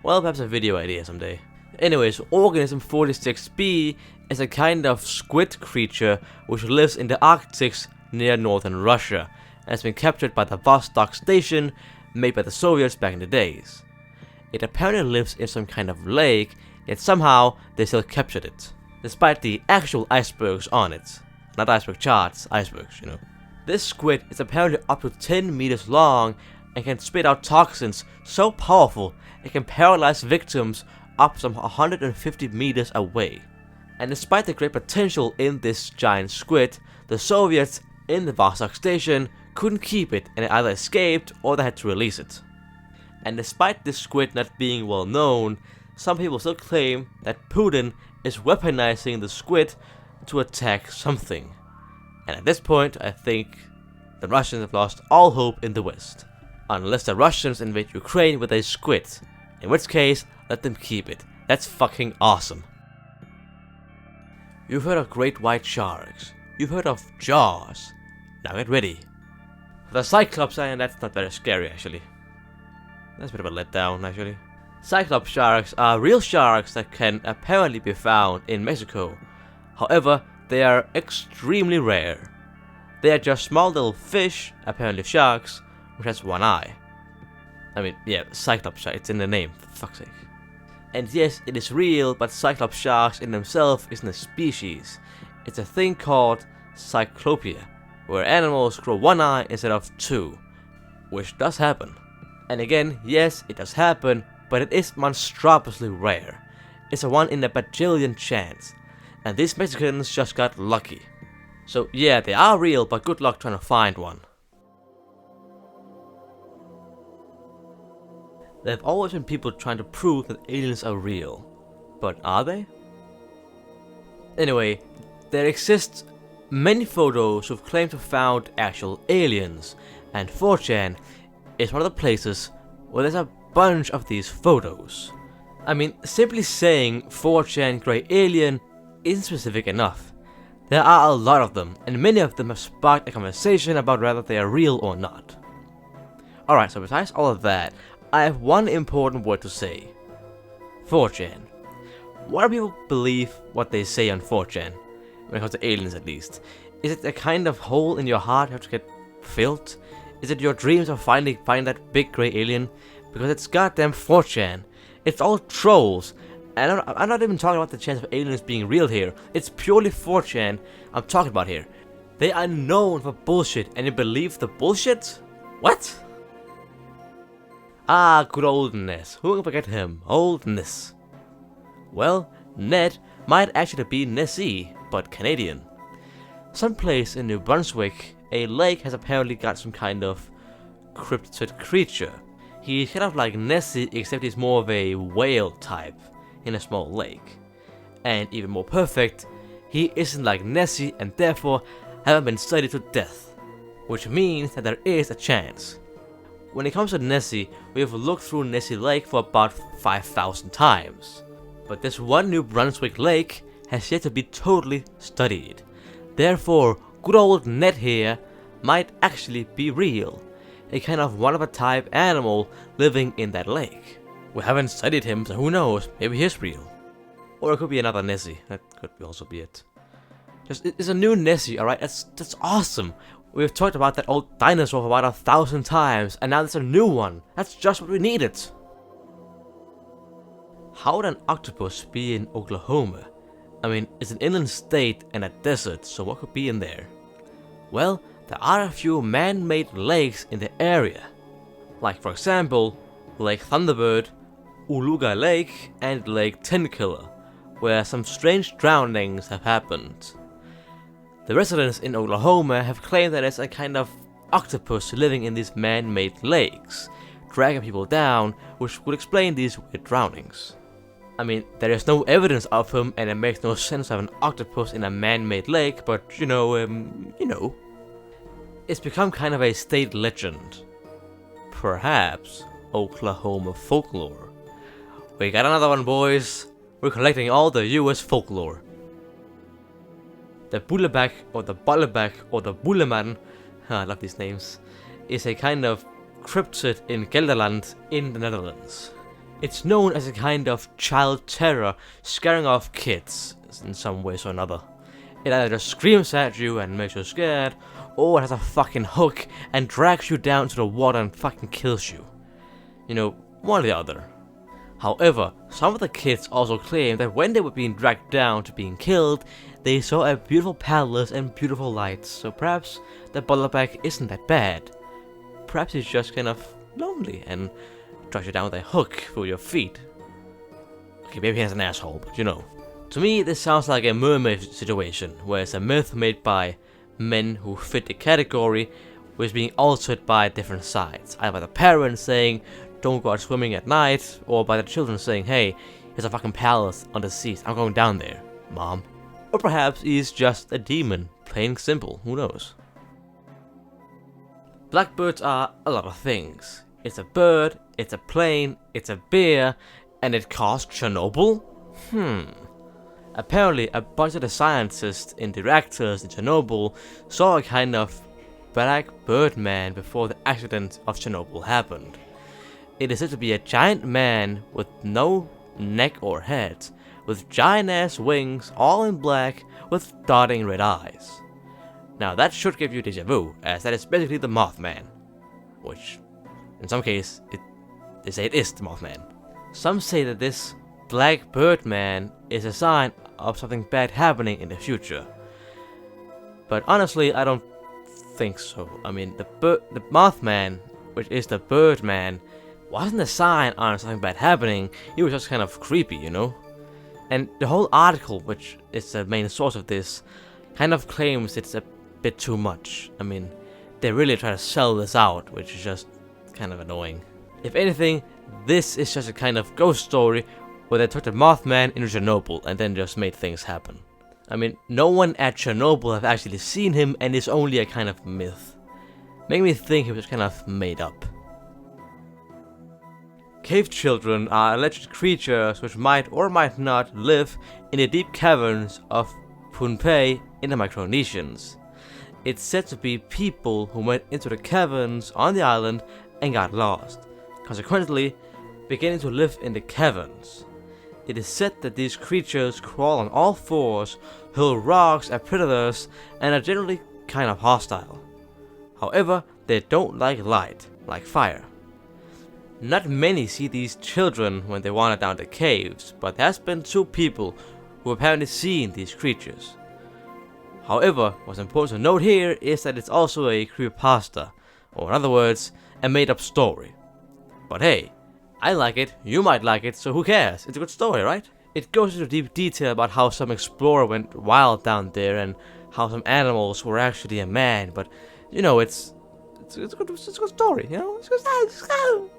Well, perhaps a video idea someday. Anyways, organism 46b is a kind of squid creature which lives in the Arctic near northern Russia and has been captured by the Vostok station made by the Soviets back in the days. It apparently lives in some kind of lake, yet somehow they still captured it, despite the actual icebergs on it. Not iceberg charts, icebergs, you know. This squid is apparently up to 10 meters long and can spit out toxins so powerful it can paralyze victims up some 150 meters away. And despite the great potential in this giant squid, the Soviets in the Vostok station couldn't keep it and it either escaped or they had to release it. And despite this squid not being well known, some people still claim that Putin is weaponizing the squid to attack something. And at this point, I think the Russians have lost all hope in the West. Unless the Russians invade Ukraine with a squid, in which case, let them keep it. That's fucking awesome. You've heard of great white sharks. You've heard of Jaws. Now get ready. For the Cyclops, and that's not very scary actually. That's a bit of a letdown actually. Cyclops sharks are real sharks that can apparently be found in Mexico. However, they are extremely rare. They are just small little fish, apparently sharks, which has one eye. I mean, yeah, Cyclops shark, it's in the name, for fuck's sake. And yes, it is real, but Cyclops sharks in themselves isn't a species. It's a thing called cyclopia, where animals grow one eye instead of two, which does happen. And again, yes, it does happen, but it is monstrously rare. It's a 1 in a bajillion chance, and these Mexicans just got lucky. So yeah, they are real, but good luck trying to find one. There have always been people trying to prove that aliens are real, but are they? Anyway, there exist many photos who've claimed to have found actual aliens, and 4chan is one of the places where there's a bunch of these photos. I mean, simply saying 4chan grey alien isn't specific enough. There are a lot of them, and many of them have sparked a conversation about whether they are real or not. Alright, so besides all of that, I have one important word to say. 4chan. Why do people believe what they say on 4chan? When it comes to aliens at least. Is it a kind of hole in your heart you have to get filled? Is it your dreams of finally finding that big grey alien? Because it's goddamn 4chan. It's all trolls. And I'm not even talking about the chance of aliens being real here. It's purely 4chan I'm talking about here. They are known for bullshit, and you believe the bullshit? What? Ah, good old Ness. Who can forget him? Old Ness. Well, Ned might actually be Nessie, but Canadian. Someplace in New Brunswick, a lake has apparently got some kind of cryptid creature. He's kind of like Nessie, except he's more of a whale type in a small lake. And even more perfect, he isn't like Nessie and therefore haven't been studied to death. Which means that there is a chance. When it comes to Nessie, we have looked through Nessie Lake for about 5,000 times. But this one New Brunswick lake has yet to be totally studied. Therefore, good old Ned here might actually be real. A kind of one-of-a-type animal living in that lake. We haven't studied him, so who knows, maybe he's real. Or it could be another Nessie, that could also be it. It's a new Nessie, alright, that's awesome. We've talked about that old dinosaur for about 1,000 times, and now there's a new one. That's just what we needed. How would an octopus be in Oklahoma? I mean, it's an inland state and a desert, so what could be in there? Well, there are a few man-made lakes in the area. Like, for example, Lake Thunderbird, Uluga Lake, and Lake Tenkiller, where some strange drownings have happened. The residents in Oklahoma have claimed that it's a kind of octopus living in these man-made lakes, dragging people down, which would explain these weird drownings. I mean, there is no evidence of him, and it makes no sense to have an octopus in a man-made lake, but you know. It's become kind of a state legend. Perhaps Oklahoma folklore. We got another one, boys. We're collecting all the US folklore. The Bullebak, or the Bollebak, or the Bulleman, I love these names, is a kind of cryptid in Gelderland in the Netherlands. It's known as a kind of child terror, scaring off kids in some ways or another. It either just screams at you and makes you scared, or it has a fucking hook and drags you down to the water and fucking kills you. You know, one or the other. However, some of the kids also claim that when they were being dragged down to being killed, they saw a beautiful palace and beautiful lights, so perhaps the Bollerbag isn't that bad. Perhaps he's just kind of lonely and drags you down with a hook through your feet. Okay, maybe he has an asshole, but you know. To me, this sounds like a mermaid situation, where it's a myth made by men who fit the category, which is being altered by different sides. Either by the parents saying, don't go out swimming at night, or by the children saying, hey, there's a fucking palace on the seas, I'm going down there, mom. Or perhaps he's just a demon, plain simple, who knows. Blackbirds are a lot of things. It's a bird, it's a plane, it's a beer, and it caused Chernobyl? Apparently, a bunch of the scientists in the reactors in Chernobyl saw a kind of black bird man before the accident of Chernobyl happened. It is said to be a giant man with no neck or head, with giant ass wings, all in black, with darting red eyes. Now that should give you deja vu, as that is basically the Mothman. Which, in some cases, they say it is the Mothman. Some say that this black bird man is a sign of something bad happening in the future. But honestly, I don't think so. I mean, the Mothman, which is the bird man, wasn't a sign on something bad happening. He was just kind of creepy, you know? And the whole article, which is the main source of this, kind of claims it's a bit too much. I mean, they really try to sell this out, which is just kind of annoying. If anything, this is just a kind of ghost story where they took the Mothman into Chernobyl and then just made things happen. I mean, no one at Chernobyl have actually seen him, and it's only a kind of myth. Making me think he was kind of made up. Cave children are alleged creatures which might or might not live in the deep caverns of Pohnpei in the Micronesians. It's said to be people who went into the caverns on the island and got lost, consequently beginning to live in the caverns. It is said that these creatures crawl on all fours, hurl rocks at predators, and are generally kind of hostile. However, they don't like light, like fire. Not many see these children when they wander down the caves, but there has been 2 people who have apparently seen these creatures. However, what's important to note here is that it's also a creepypasta, or in other words, a made-up story. But hey, I like it, you might like it, so who cares? It's a good story, right? It goes into deep detail about how some explorer went wild down there and how some animals were actually a man, but you know, it's a good story, you know? It's good.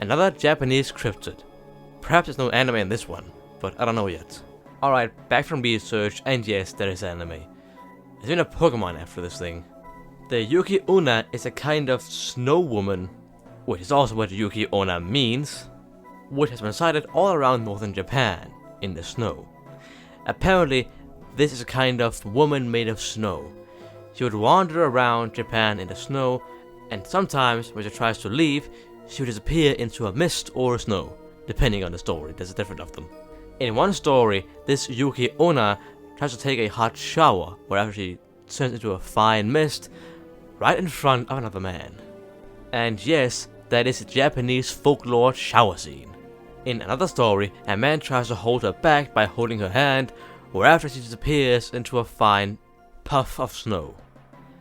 Another Japanese cryptid. Perhaps there's no anime in this one, but I don't know yet. Alright, back from research, and yes, there is anime. There's been a Pokemon after this thing. The Yuki Onna is a kind of snow woman, which is also what Yuki Onna means, which has been sighted all around northern Japan, in the snow. Apparently, this is a kind of woman made of snow. She would wander around Japan in the snow, and sometimes when she tries to leave, she would disappear into a mist or snow, depending on the story. There's a different of them. In one story, this Yuki Onna tries to take a hot shower, wherever she turns into a fine mist right in front of another man. And yes, that is a Japanese folklore shower scene. In another story, a man tries to hold her back by holding her hand, whereafter she disappears into a fine puff of snow.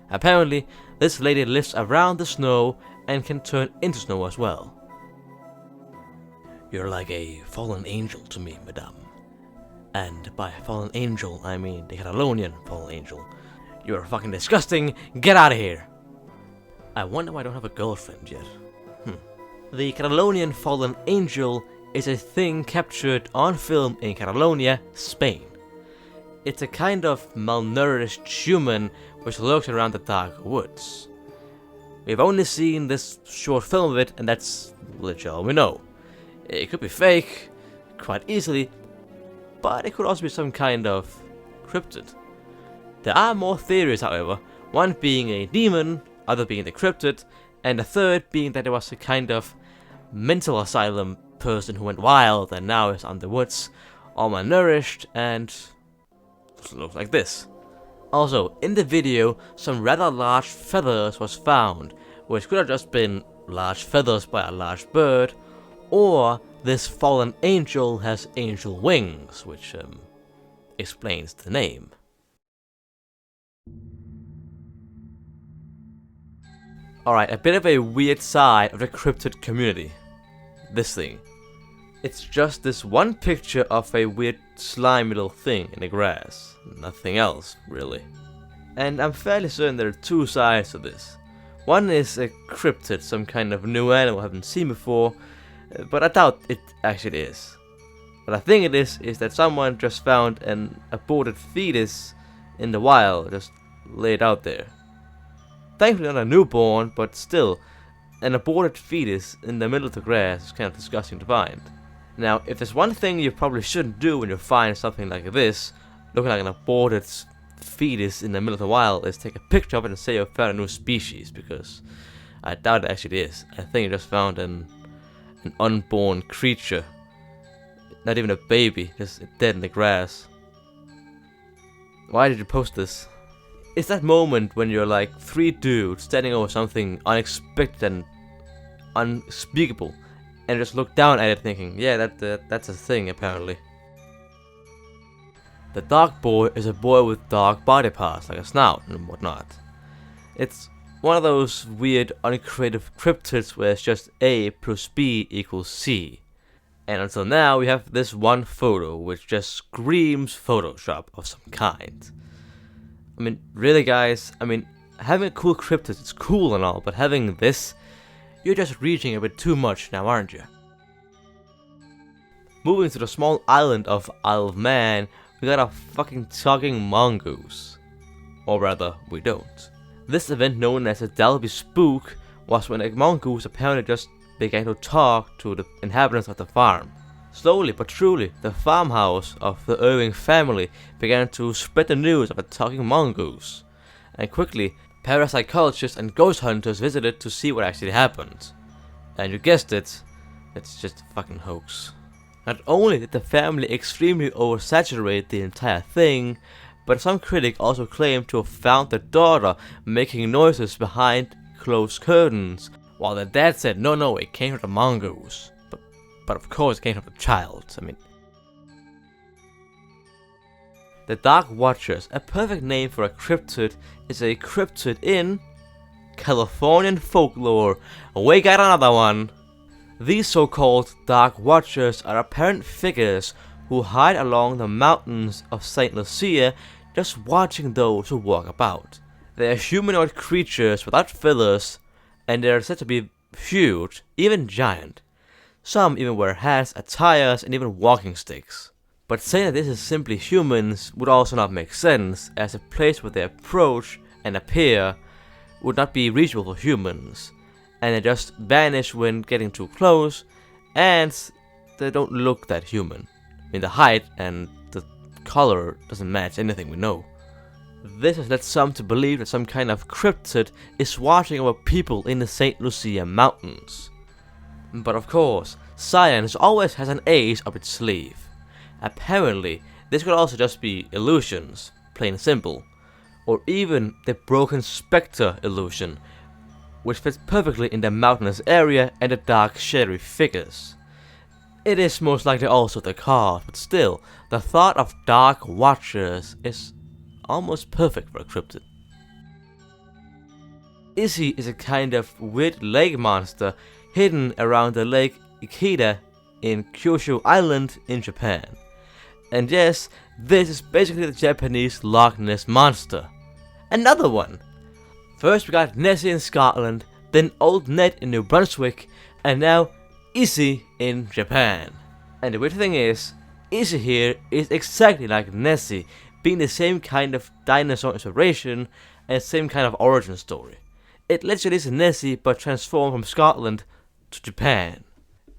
Apparently, this lady lives around the snow and can turn into snow as well. You're like a fallen angel to me, madame. And by fallen angel, I mean the Catalonian fallen angel. You're fucking disgusting, get out of here! I wonder why I don't have a girlfriend yet. The Catalonian fallen angel is a thing captured on film in Catalonia, Spain. It's a kind of malnourished human which lurks around the dark woods. We've only seen this short film of it, and that's literally all we know. It could be fake, quite easily, but it could also be some kind of cryptid. There are more theories, however, one being a demon, other being the cryptid, and the third being that it was a kind of mental asylum person who went wild and now is on the woods, all malnourished, and looks like this. Also, in the video, some rather large feathers was found, which could have just been large feathers by a large bird, or this fallen angel has angel wings, which explains the name. Alright, a bit of a weird side of the cryptid community. This thing. It's just this one picture of a weird slimy little thing in the grass. Nothing else, really. And I'm fairly certain there are two sides to this. One is a cryptid, some kind of new animal I haven't seen before, but I doubt it actually is. What I think it is that someone just found an aborted fetus in the wild, just laid out there. Thankfully not a newborn, but still, an aborted fetus in the middle of the grass is kind of disgusting to find. Now, if there's one thing you probably shouldn't do when you find something like this, looking like an aborted fetus in the middle of the wild, is take a picture of it and say you found a new species, because I doubt it actually is. I think you just found an unborn creature. Not even a baby, just dead in the grass. Why did you post this? It's that moment when you're like three dudes standing over something unexpected and unspeakable, and just look down at it thinking, yeah, that's a thing apparently. The dark boy is a boy with dark body parts, like a snout and whatnot. It's one of those weird uncreative cryptids where it's just A plus B equals C. And until now we have this one photo which just screams Photoshop of some kind. I mean, really guys, having a cool cryptid is cool and all, but having this, you're just reaching a bit too much now, aren't you? Moving to the small island of Isle of Man, we got a fucking talking mongoose. Or rather, we don't. This event known as the Delby Spook was when a mongoose apparently just began to talk to the inhabitants of the farm. Slowly but truly, the farmhouse of the Irving family began to spread the news of a talking mongoose. And quickly, parapsychologists and ghost hunters visited to see what actually happened. And you guessed it, it's just a fucking hoax. Not only did the family extremely oversaturate the entire thing, but some critic also claimed to have found the daughter making noises behind closed curtains, while the dad said no, it came from the mongoose. But of course it came from the child, The Dark Watchers, a perfect name for a cryptid, is a cryptid in Californian folklore. We got another one! These so-called Dark Watchers are apparent figures who hide along the mountains of St. Lucia, just watching those who walk about. They are humanoid creatures without feathers, and they are said to be huge, even giant. Some even wear hats, attires, and even walking sticks. But saying that this is simply humans would also not make sense, as the place where they approach and appear would not be reachable for humans, and they just vanish when getting too close, and they don't look that human. The height and the color doesn't match anything we know. This has led some to believe that some kind of cryptid is watching over people in the St. Lucia Mountains. But of course, science always has an ace up its sleeve. Apparently, this could also just be illusions, plain and simple, or even the broken spectre illusion, which fits perfectly in the mountainous area and the dark shadowy figures. It is most likely also the cause, but still, the thought of dark watchers is almost perfect for a cryptid. Izzy is a kind of weird lake monster hidden around the lake Ikeda in Kyushu Island in Japan. And yes, this is basically the Japanese Loch Ness Monster. Another one! First we got Nessie in Scotland, then Old Ned in New Brunswick, and now Izzy in Japan. And the weird thing is, Izzy here is exactly like Nessie, being the same kind of dinosaur inspiration and the same kind of origin story. It literally is Nessie but transformed from Scotland to Japan.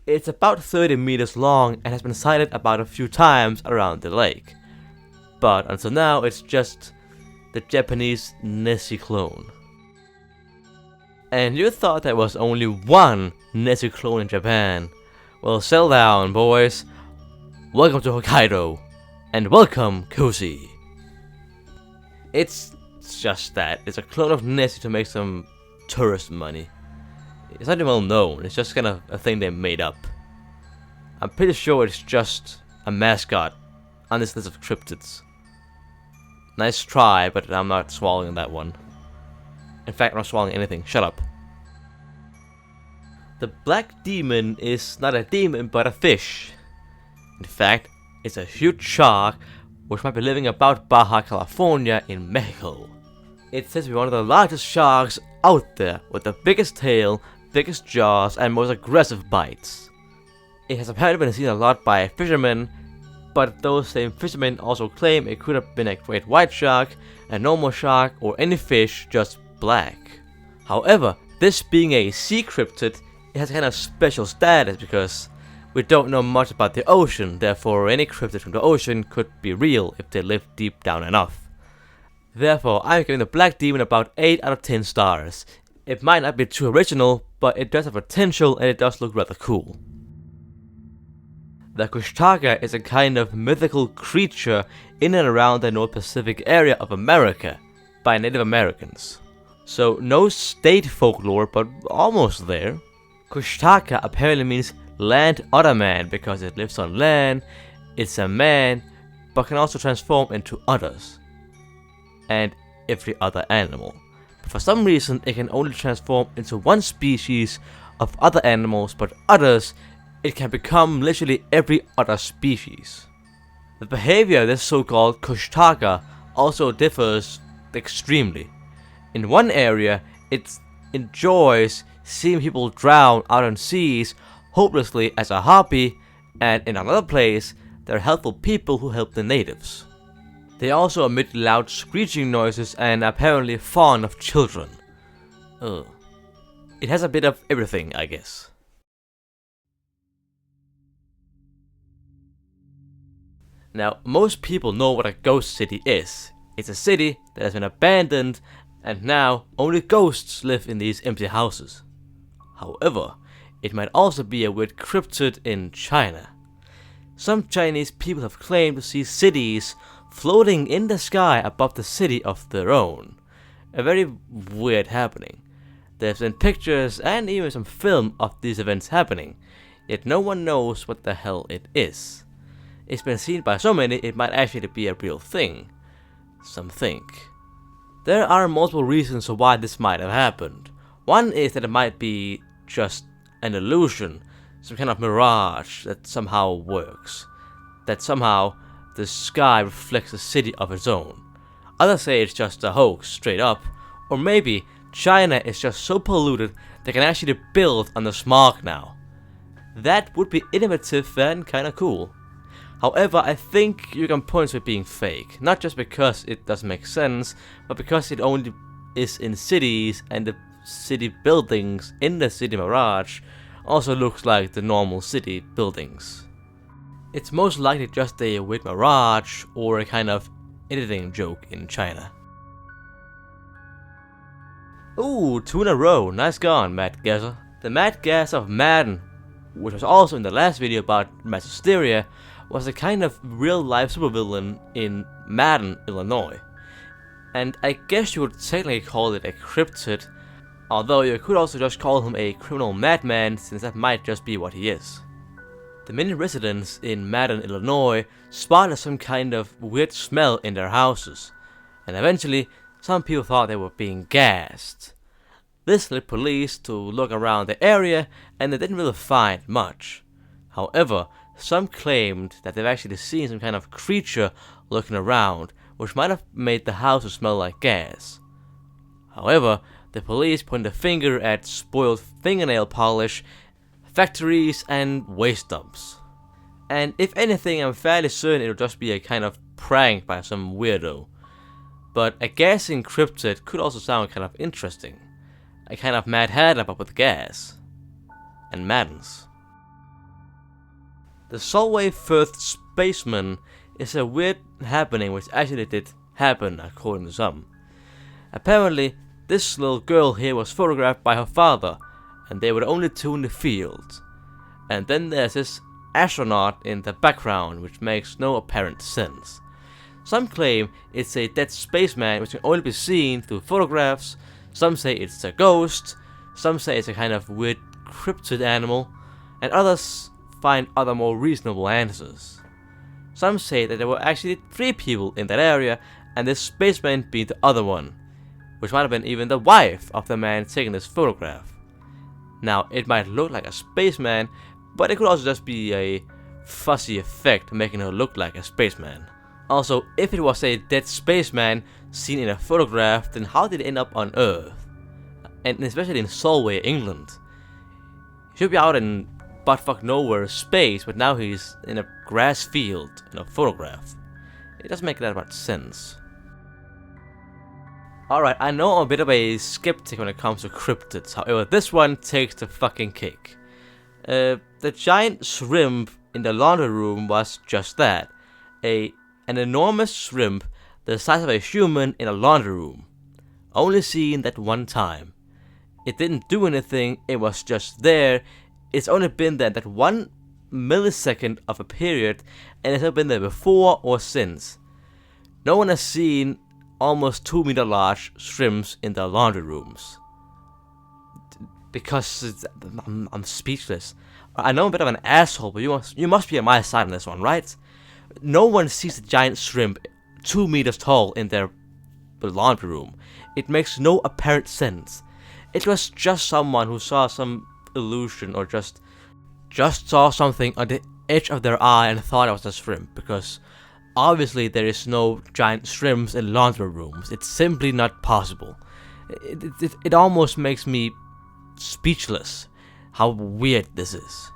It's about 30 meters long and has been sighted about a few times around the lake. But until now it's just the Japanese Nessie clone. And you thought there was only one Nessie clone in Japan. Well, settle down, boys. Welcome to Hokkaido, and welcome, Cozy. It's just that. It's a clone of Nessie to make some tourist money. It's not even well known, it's just kind of a thing they made up. I'm pretty sure it's just a mascot on this list of cryptids. Nice try, but I'm not swallowing that one. In fact, I'm not swallowing anything. Shut up. The black demon is not a demon, but a fish. In fact, it's a huge shark which might be living about Baja California in Mexico. It says to be one of the largest sharks out there, with the biggest tail, biggest jaws, and most aggressive bites. It has apparently been seen a lot by fishermen, but those same fishermen also claim it could have been a great white shark, a normal shark, or any fish, just black. However, this being a sea cryptid, it has a kind of special status because we don't know much about the ocean, therefore any cryptid from the ocean could be real if they live deep down enough. Therefore, I'm giving the Black Demon about 8 out of 10 stars. It might not be too original, but it does have potential and it does look rather cool. The Kushtaka is a kind of mythical creature in and around the North Pacific area of America by Native Americans. So no state folklore, but almost there. Kushtaka apparently means land otter man because it lives on land, it's a man, but can also transform into others. And every other animal. But for some reason it can only transform into one species of other animals, but others it can become literally every other species. The behavior of this so-called Kushtaka also differs extremely. In one area, it enjoys seeing people drown out on seas hopelessly as a hobby, and in another place, there are helpful people who help the natives. They also emit loud screeching noises and apparently fond of children. Ugh. It has a bit of everything, I guess. Now, most people know what a ghost city is. It's a city that has been abandoned, and now only ghosts live in these empty houses. However, it might also be a weird cryptid in China. Some Chinese people have claimed to see cities floating in the sky above the city of their own. A very weird happening. There's been pictures and even some film of these events happening, yet no one knows what the hell it is. It's been seen by so many it might actually be a real thing. Some think. There are multiple reasons why this might have happened. One is that it might be just an illusion, some kind of mirage that somehow works. That somehow the sky reflects a city of its own. Others say it's just a hoax straight up, or maybe China is just so polluted they can actually build on the smog now. That would be innovative and kinda cool. However, I think you can point to it being fake, not just because it doesn't make sense, but because it only is in cities and the city buildings in the city mirage also looks like the normal city buildings. It's most likely just a weird mirage or a kind of editing joke in China. Ooh, 2 in a row. Nice gone, Mad Gasser. The Mad Gasser of Madden, which was also in the last video about mass hysteria, was a kind of real-life supervillain in Madden, Illinois. And I guess you would technically call it a cryptid, although you could also just call him a criminal madman, since that might just be what he is. The many residents in Madden, Illinois spotted some kind of weird smell in their houses, and eventually some people thought they were being gassed. This led police to look around the area, and they didn't really find much. However, some claimed that they've actually seen some kind of creature looking around, which might have made the houses smell like gas. However, the police pointed a finger at spoiled fingernail polish, factories, and waste dumps. And if anything, I'm fairly certain it'll just be a kind of prank by some weirdo. But a gassing cryptid could also sound kind of interesting. A kind of Mad Hatter but with gas. And Maddens. The Solway Firth Spaceman is a weird happening which actually did happen according to some. Apparently, this little girl here was photographed by her father, and they were the only two in the field. And then there's this astronaut in the background, which makes no apparent sense. Some claim it's a dead spaceman which can only be seen through photographs, some say it's a ghost, some say it's a kind of weird cryptid animal, and others find other more reasonable answers. Some say that there were actually 3 people in that area, and this spaceman being the other one, which might have been even the wife of the man taking this photograph. Now, it might look like a spaceman, but it could also just be a fuzzy effect making her look like a spaceman. Also, if it was a dead spaceman seen in a photograph, then how did it end up on Earth? And especially in Solway, England. He should be out in buttfuck nowhere space, but now he's in a grass field in a photograph. It doesn't make that much sense. Alright, I know I'm a bit of a skeptic when it comes to cryptids, however this one takes the fucking cake. The giant shrimp in the laundry room was just that. An enormous shrimp the size of a human in a laundry room. Only seen that one time. It didn't do anything, it was just there. It's only been there that 1 millisecond of a period, and it's not been there before or since. No one has seen almost 2-meter large shrimps in their laundry rooms. Because I'm speechless. I know I'm a bit of an asshole, but you must be on my side on this one, right? No one sees a giant shrimp 2 meters tall in their laundry room. It makes no apparent sense. It was just someone who saw some illusion, or just saw something on the edge of their eye and thought it was a shrimp, because obviously there is no giant shrimps in laundry rooms. It's simply not possible. It almost makes me speechless how weird this is.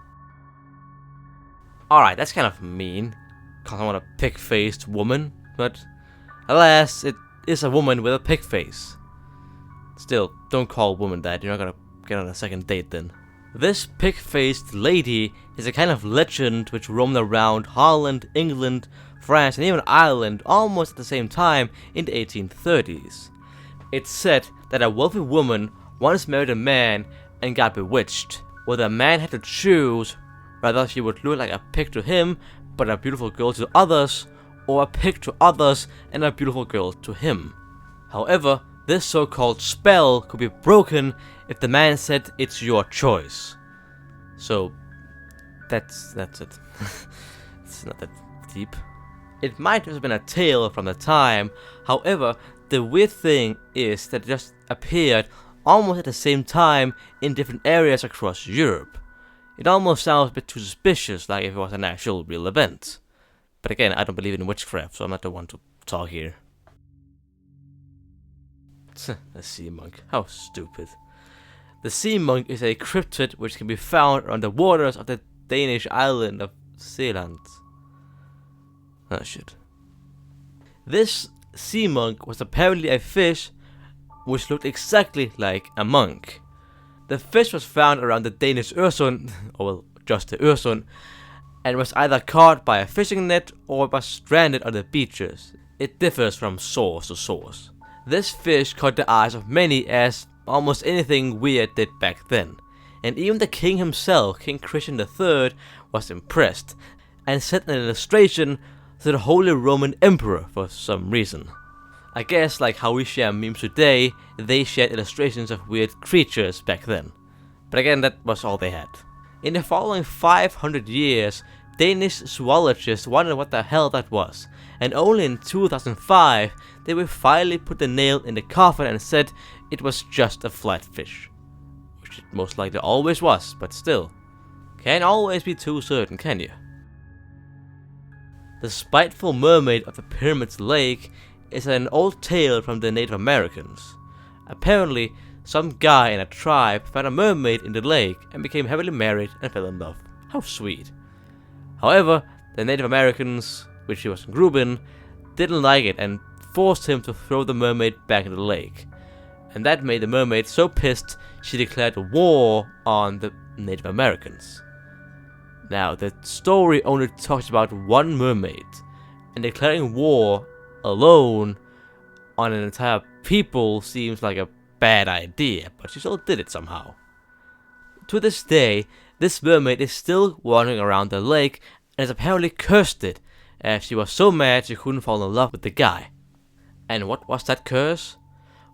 Alright, that's kind of mean, cause I want a pig-faced woman, but alas, it is a woman with a pig face. Still, don't call a woman that, you're not gonna get on a second date then. This pig-faced lady is a kind of legend which roamed around Holland, England, France, and even Ireland almost at the same time in the 1830s. It's said that a wealthy woman once married a man and got bewitched, where the man had to choose whether she would look like a pig to him but a beautiful girl to others, or a pig to others and a beautiful girl to him. However, this so-called spell could be broken if the man said it's your choice. So, that's it. It's not that deep. It might have been a tale from the time, however, the weird thing is that it just appeared almost at the same time in different areas across Europe. It almost sounds a bit too suspicious, like if it was an actual real event. But again, I don't believe in witchcraft, so I'm not the one to talk here. A sea monk, how stupid. The sea monk is a cryptid which can be found on the waters of the Danish island of Zealand. Oh shit. This sea monk was apparently a fish which looked exactly like a monk. The fish was found around the Danish Øresund, or well, just the Øresund, and was either caught by a fishing net or was stranded on the beaches. It differs from source to source. This fish caught the eyes of many as almost anything weird did back then. And even the king himself, King Christian III, was impressed and sent an illustration to the Holy Roman Emperor for some reason. I guess like how we share memes today, they shared illustrations of weird creatures back then. But again, that was all they had. In the following 500 years, Danish zoologists wondered what the hell that was, and only in 2005 they would finally put the nail in the coffin and said it was just a flatfish. Which it most likely always was, but still. Can't always be too certain, can you? The spiteful mermaid of the Pyramid's Lake is an old tale from the Native Americans. Apparently, some guy in a tribe found a mermaid in the lake and became happily married and fell in love. How sweet. However, the Native Americans, which he was a group in, didn't like it and forced him to throw the mermaid back in the lake. And that made the mermaid so pissed she declared war on the Native Americans. Now, the story only talks about one mermaid, and declaring war alone on an entire people seems like a bad idea, but she still did it somehow. To this day, this mermaid is still wandering around the lake and has apparently cursed it, as she was so mad she couldn't fall in love with the guy. And what was that curse?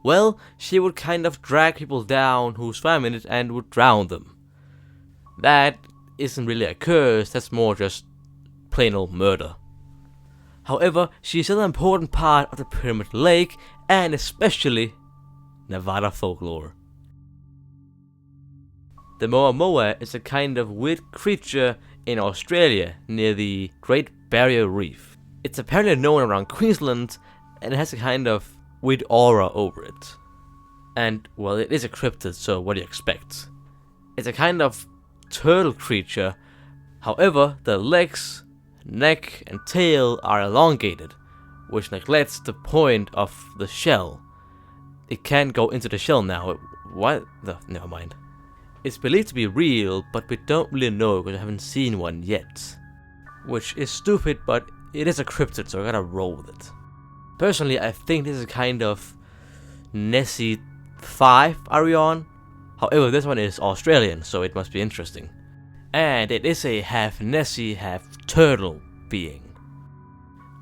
Well, she would kind of drag people down who swam in it and would drown them. That isn't really a curse, that's more just plain old murder. However, she is still an important part of the Pyramid Lake and especially Nevada folklore. The Moa Moa is a kind of weird creature in Australia near the Great Barrier Reef. It's apparently known around Queensland and it has a kind of weird aura over it. And, well, it is a cryptid, so what do you expect? It's a kind of turtle creature, however, the legs, neck, and tail are elongated, which neglects the point of the shell. It can't go into the shell now. What? Never mind. It's believed to be real, but we don't really know because I haven't seen one yet. Which is stupid, but it is a cryptid, so I gotta roll with it. Personally, I think this is kind of Nessie 5 Arion. However, this one is Australian, so it must be interesting. And it is a half Nessie, half turtle being.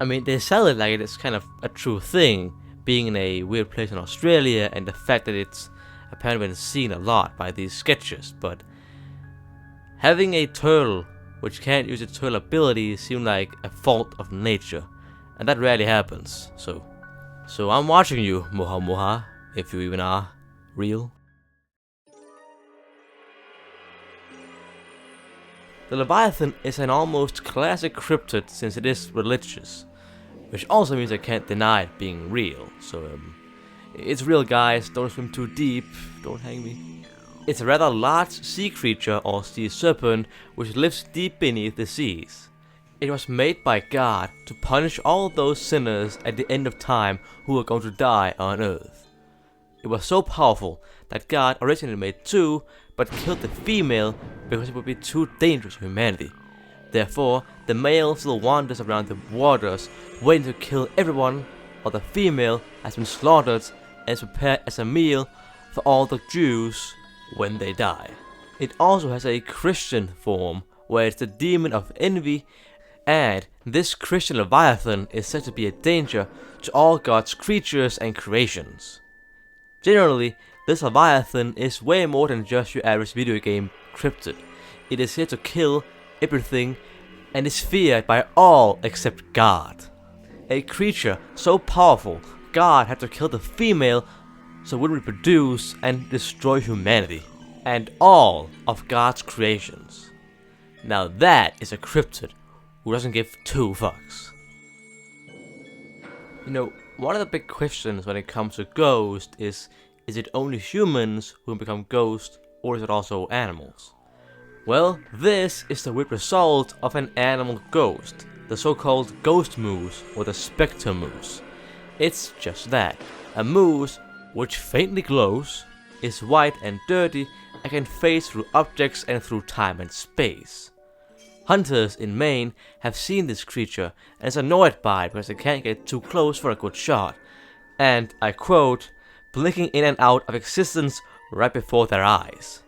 I mean, they sell it like it's kind of a true thing, being in a weird place in Australia, and the fact that it's apparently been seen a lot by these sketches, but having a turtle which can't use its turtle abilities seems like a fault of nature, and that rarely happens, so I'm watching you, Moha Moha, if you even are real. The Leviathan is an almost classic cryptid since it is religious, which also means I can't deny it being real, so it's real, guys, don't swim too deep, don't hang me. It's a rather large sea creature or sea serpent which lives deep beneath the seas. It was made by God to punish all those sinners at the end of time who are going to die on earth. It was so powerful that God originally made two, but killed the female because it would be too dangerous for humanity. Therefore, the male still wanders around the waters waiting to kill everyone, while the female has been slaughtered and is prepared as a meal for all the Jews when they die. It also has a Christian form where it's the demon of envy, and this Christian Leviathan is said to be a danger to all God's creatures and creations. Generally, this Leviathan is way more than just your average video game cryptid. It is here to kill everything and is feared by all except God. A creature so powerful, God had to kill the female so it would reproduce and destroy humanity and all of God's creations. Now that is a cryptid who doesn't give two fucks. You know, one of the big questions when it comes to ghosts is it only humans who become ghosts, or is it also animals? Well, this is the weird result of an animal ghost, the so-called ghost moose or the spectre moose. It's just that, a moose which faintly glows, is white and dirty, and can phase through objects and through time and space. Hunters in Maine have seen this creature and is annoyed by it because they can't get too close for a good shot. And, I quote, blinking in and out of existence right before their eyes.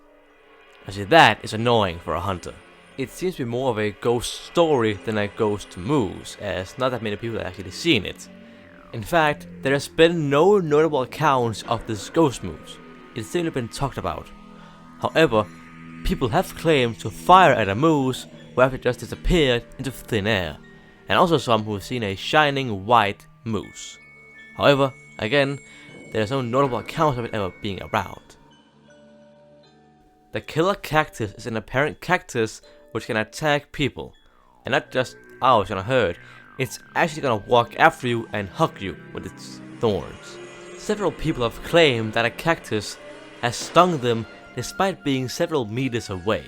I see, that is annoying for a hunter. It seems to be more of a ghost story than a ghost moose, as not that many people have actually seen it. In fact, there has been no notable accounts of this ghost moose. It's simply been talked about. However, people have claimed to fire at a moose who have just disappeared into thin air, and also some who have seen a shining white moose. However, again, there is no notable accounts of it ever being around. The killer cactus is an apparent cactus which can attack people, and not just ours gonna hurt, it's actually gonna walk after you and hug you with its thorns. Several people have claimed that a cactus has stung them despite being several meters away.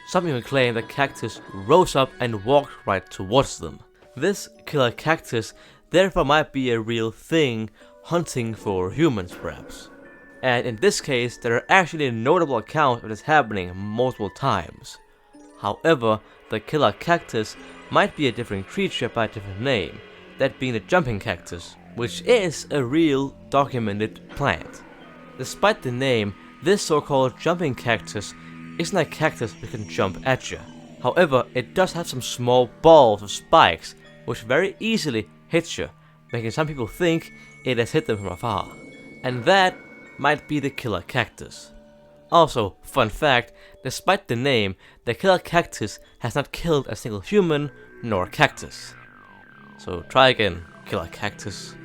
Some even claim the cactus rose up and walked right towards them. This killer cactus therefore might be a real thing, hunting for humans perhaps. And in this case, there are actually notable accounts of this happening multiple times. However, the killer cactus might be a different creature by a different name, that being the jumping cactus, which is a real documented plant. Despite the name, this so-called jumping cactus isn't a cactus that can jump at you. However, it does have some small balls or spikes, which very easily hits you, making some people think it has hit them from afar. And that might be the killer cactus. Also, fun fact, despite the name, the killer cactus has not killed a single human nor cactus. So try again, killer cactus.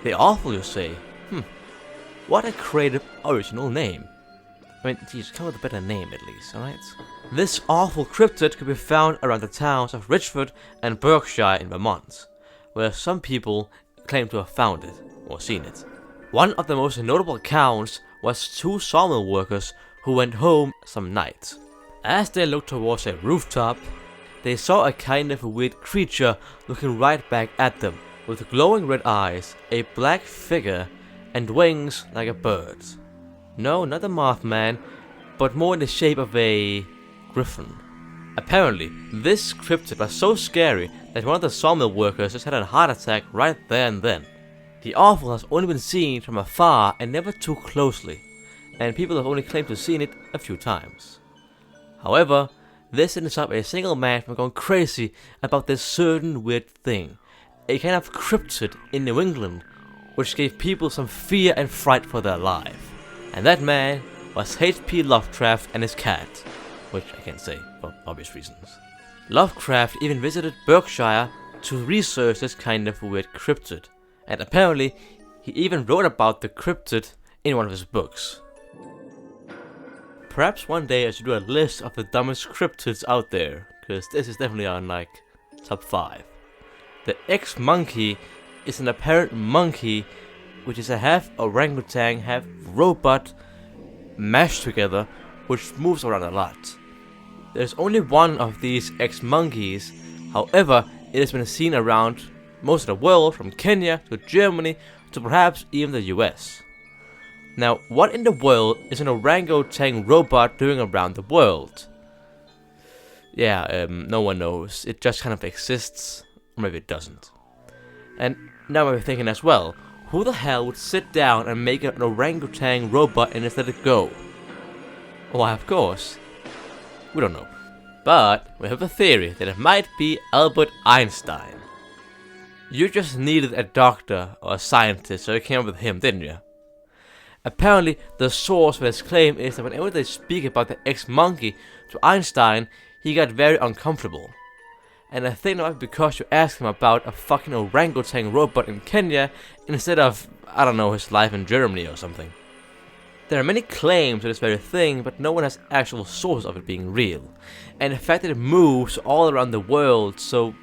The awful, you say? What a creative original name. I mean, geez, come with a better name at least, alright? This awful cryptid could be found around the towns of Richford and Berkshire in Vermont, where some people claim to have found it, or seen it. One of the most notable accounts was two sawmill workers who went home some night. As they looked towards a rooftop, they saw a kind of weird creature looking right back at them, with glowing red eyes, a black figure, and wings like a bird. No, not a Mothman, but more in the shape of a griffin. Apparently, this cryptid was so scary that one of the sawmill workers just had a heart attack right there and then. The awful has only been seen from afar and never too closely, and people have only claimed to have seen it a few times. However, this didn't stop a single man from going crazy about this certain weird thing, a kind of cryptid in New England, which gave people some fear and fright for their life. And that man was H.P. Lovecraft and his cat, which I can't say for obvious reasons. Lovecraft even visited Berkshire to research this kind of weird cryptid, and apparently he even wrote about the cryptid in one of his books. Perhaps one day I should do a list of the dumbest cryptids out there, because this is definitely on like top 5. The X-Monkey is an apparent monkey which is a half orangutan, half robot mashed together, which moves around a lot. There's only one of these X-Monkeys, however, it has been seen around most of the world, from Kenya to Germany to perhaps even the US. Now, what in the world is an orangutan robot doing around the world? Yeah, no one knows. It just kind of exists, or maybe it doesn't. And now I'm thinking as well, who the hell would sit down and make an orangutan robot and just let it go? Why, of course, we don't know. But we have a theory that it might be Albert Einstein. You just needed a doctor or a scientist, so you came up with him, didn't you? Apparently, the source for this claim is that whenever they speak about the X-Monkey to Einstein, he got very uncomfortable. And I think that might be because you asked him about a fucking orangutan robot in Kenya instead of, I don't know, his life in Germany or something. There are many claims to this very thing, but no one has actual sources of it being real. And the fact that it moves all around the world so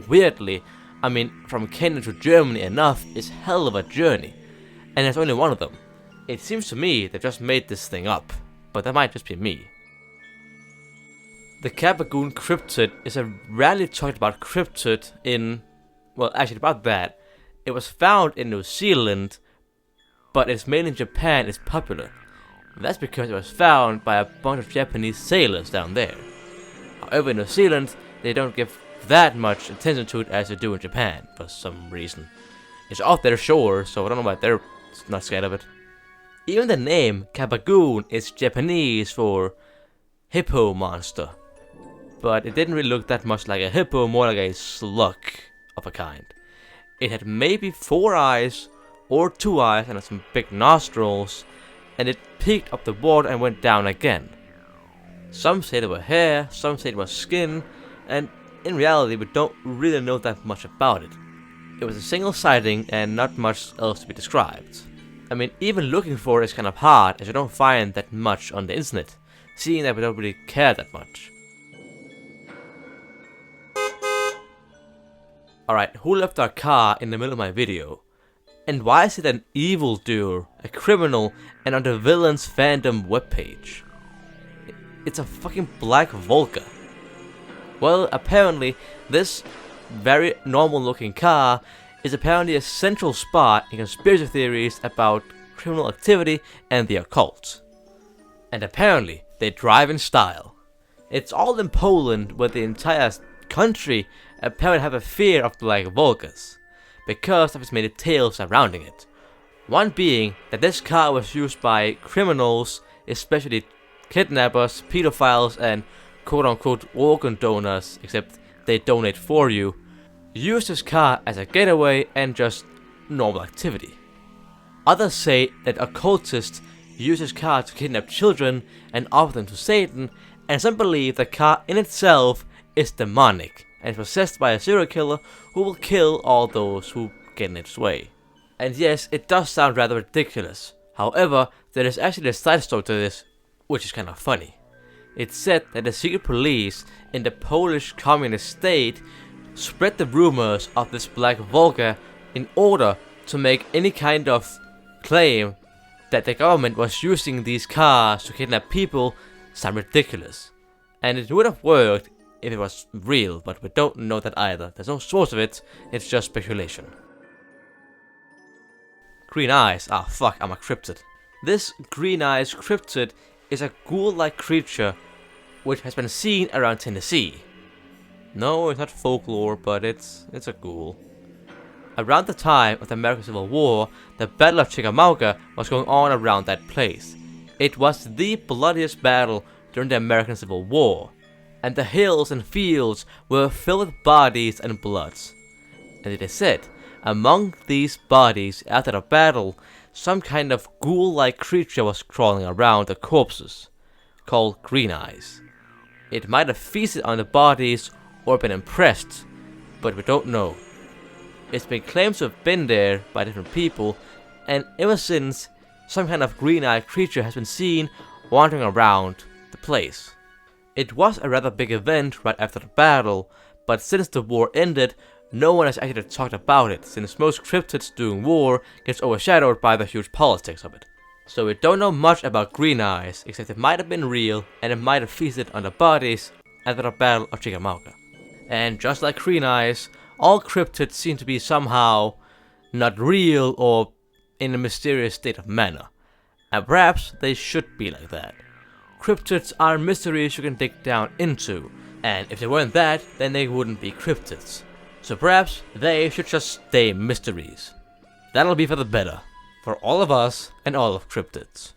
weirdly, I mean, from Kenya to Germany enough is hell of a journey. And there's only one of them. It seems to me they just made this thing up, but that might just be me. The Capagoon cryptid is a rarely talked about cryptid in, well, actually about that. It was found in New Zealand, but it's mainly in Japan is popular. That's because it was found by a bunch of Japanese sailors down there. However, in New Zealand, they don't give that much attention to it as they do in Japan, for some reason. It's off their shore, so I don't know why they're not scared of it. Even the name Kabagoon is Japanese for hippo monster. But it didn't really look that much like a hippo, more like a slug of a kind. It had maybe 4 eyes or 2 eyes and had some big nostrils, and it peeked up the water and went down again. Some say it was hair, some say it was skin, and in reality we don't really know that much about it. It was a single sighting and not much else to be described. I mean, even looking for it is kind of hard, as you don't find that much on the internet, seeing that we don't really care that much. Alright, who left our car in the middle of my video? And why is it an evildoer, a criminal, and on the villain's fandom webpage? It's a fucking black Volca. Well, apparently, this very normal looking car is apparently a central spot in conspiracy theories about criminal activity and the occult. And apparently, they drive in style. It's all in Poland, where the entire country apparently have a fear of black Volcas, because of its many tales surrounding it. One being that this car was used by criminals, especially kidnappers, pedophiles, and quote-unquote organ donors, except they donate for you, use this car as a getaway and just normal activity. Others say that occultists use this car to kidnap children and offer them to Satan, and some believe the car in itself is demonic and is possessed by a serial killer who will kill all those who get in its way. And yes, it does sound rather ridiculous. However, there is actually a side story to this, which is kind of funny. It's said that the secret police in the Polish communist state spread the rumors of this black Volca in order to make any kind of claim that the government was using these cars to kidnap people sound ridiculous. And it would have worked if it was real, but we don't know that either. There's no source of it, it's just speculation. Green eyes. Ah, fuck, I'm a cryptid. This green eyes cryptid is a ghoul-like creature which has been seen around Tennessee. No, it's not folklore, but it's a ghoul. Around the time of the American Civil War, the Battle of Chickamauga was going on around that place. It was the bloodiest battle during the American Civil War, and the hills and fields were filled with bodies and bloods. And it is said, among these bodies after the battle, some kind of ghoul-like creature was crawling around the corpses, called Green Eyes. It might have feasted on the bodies or been impressed, but we don't know. It's been claimed to have been there by different people, and ever since, some kind of green-eyed creature has been seen wandering around the place. It was a rather big event right after the battle, but since the war ended, no one has actually talked about it, since most cryptids during war gets overshadowed by the huge politics of it. So we don't know much about Green Eyes, except it might have been real, and it might have feasted on the bodies after the Battle of Chickamauga. And just like Green Eyes, all cryptids seem to be somehow not real or in a mysterious state of manner. And perhaps they should be like that. Cryptids are mysteries you can dig down into, and if they weren't that, then they wouldn't be cryptids. So perhaps they should just stay mysteries. That'll be for the better, for all of us and all of cryptids.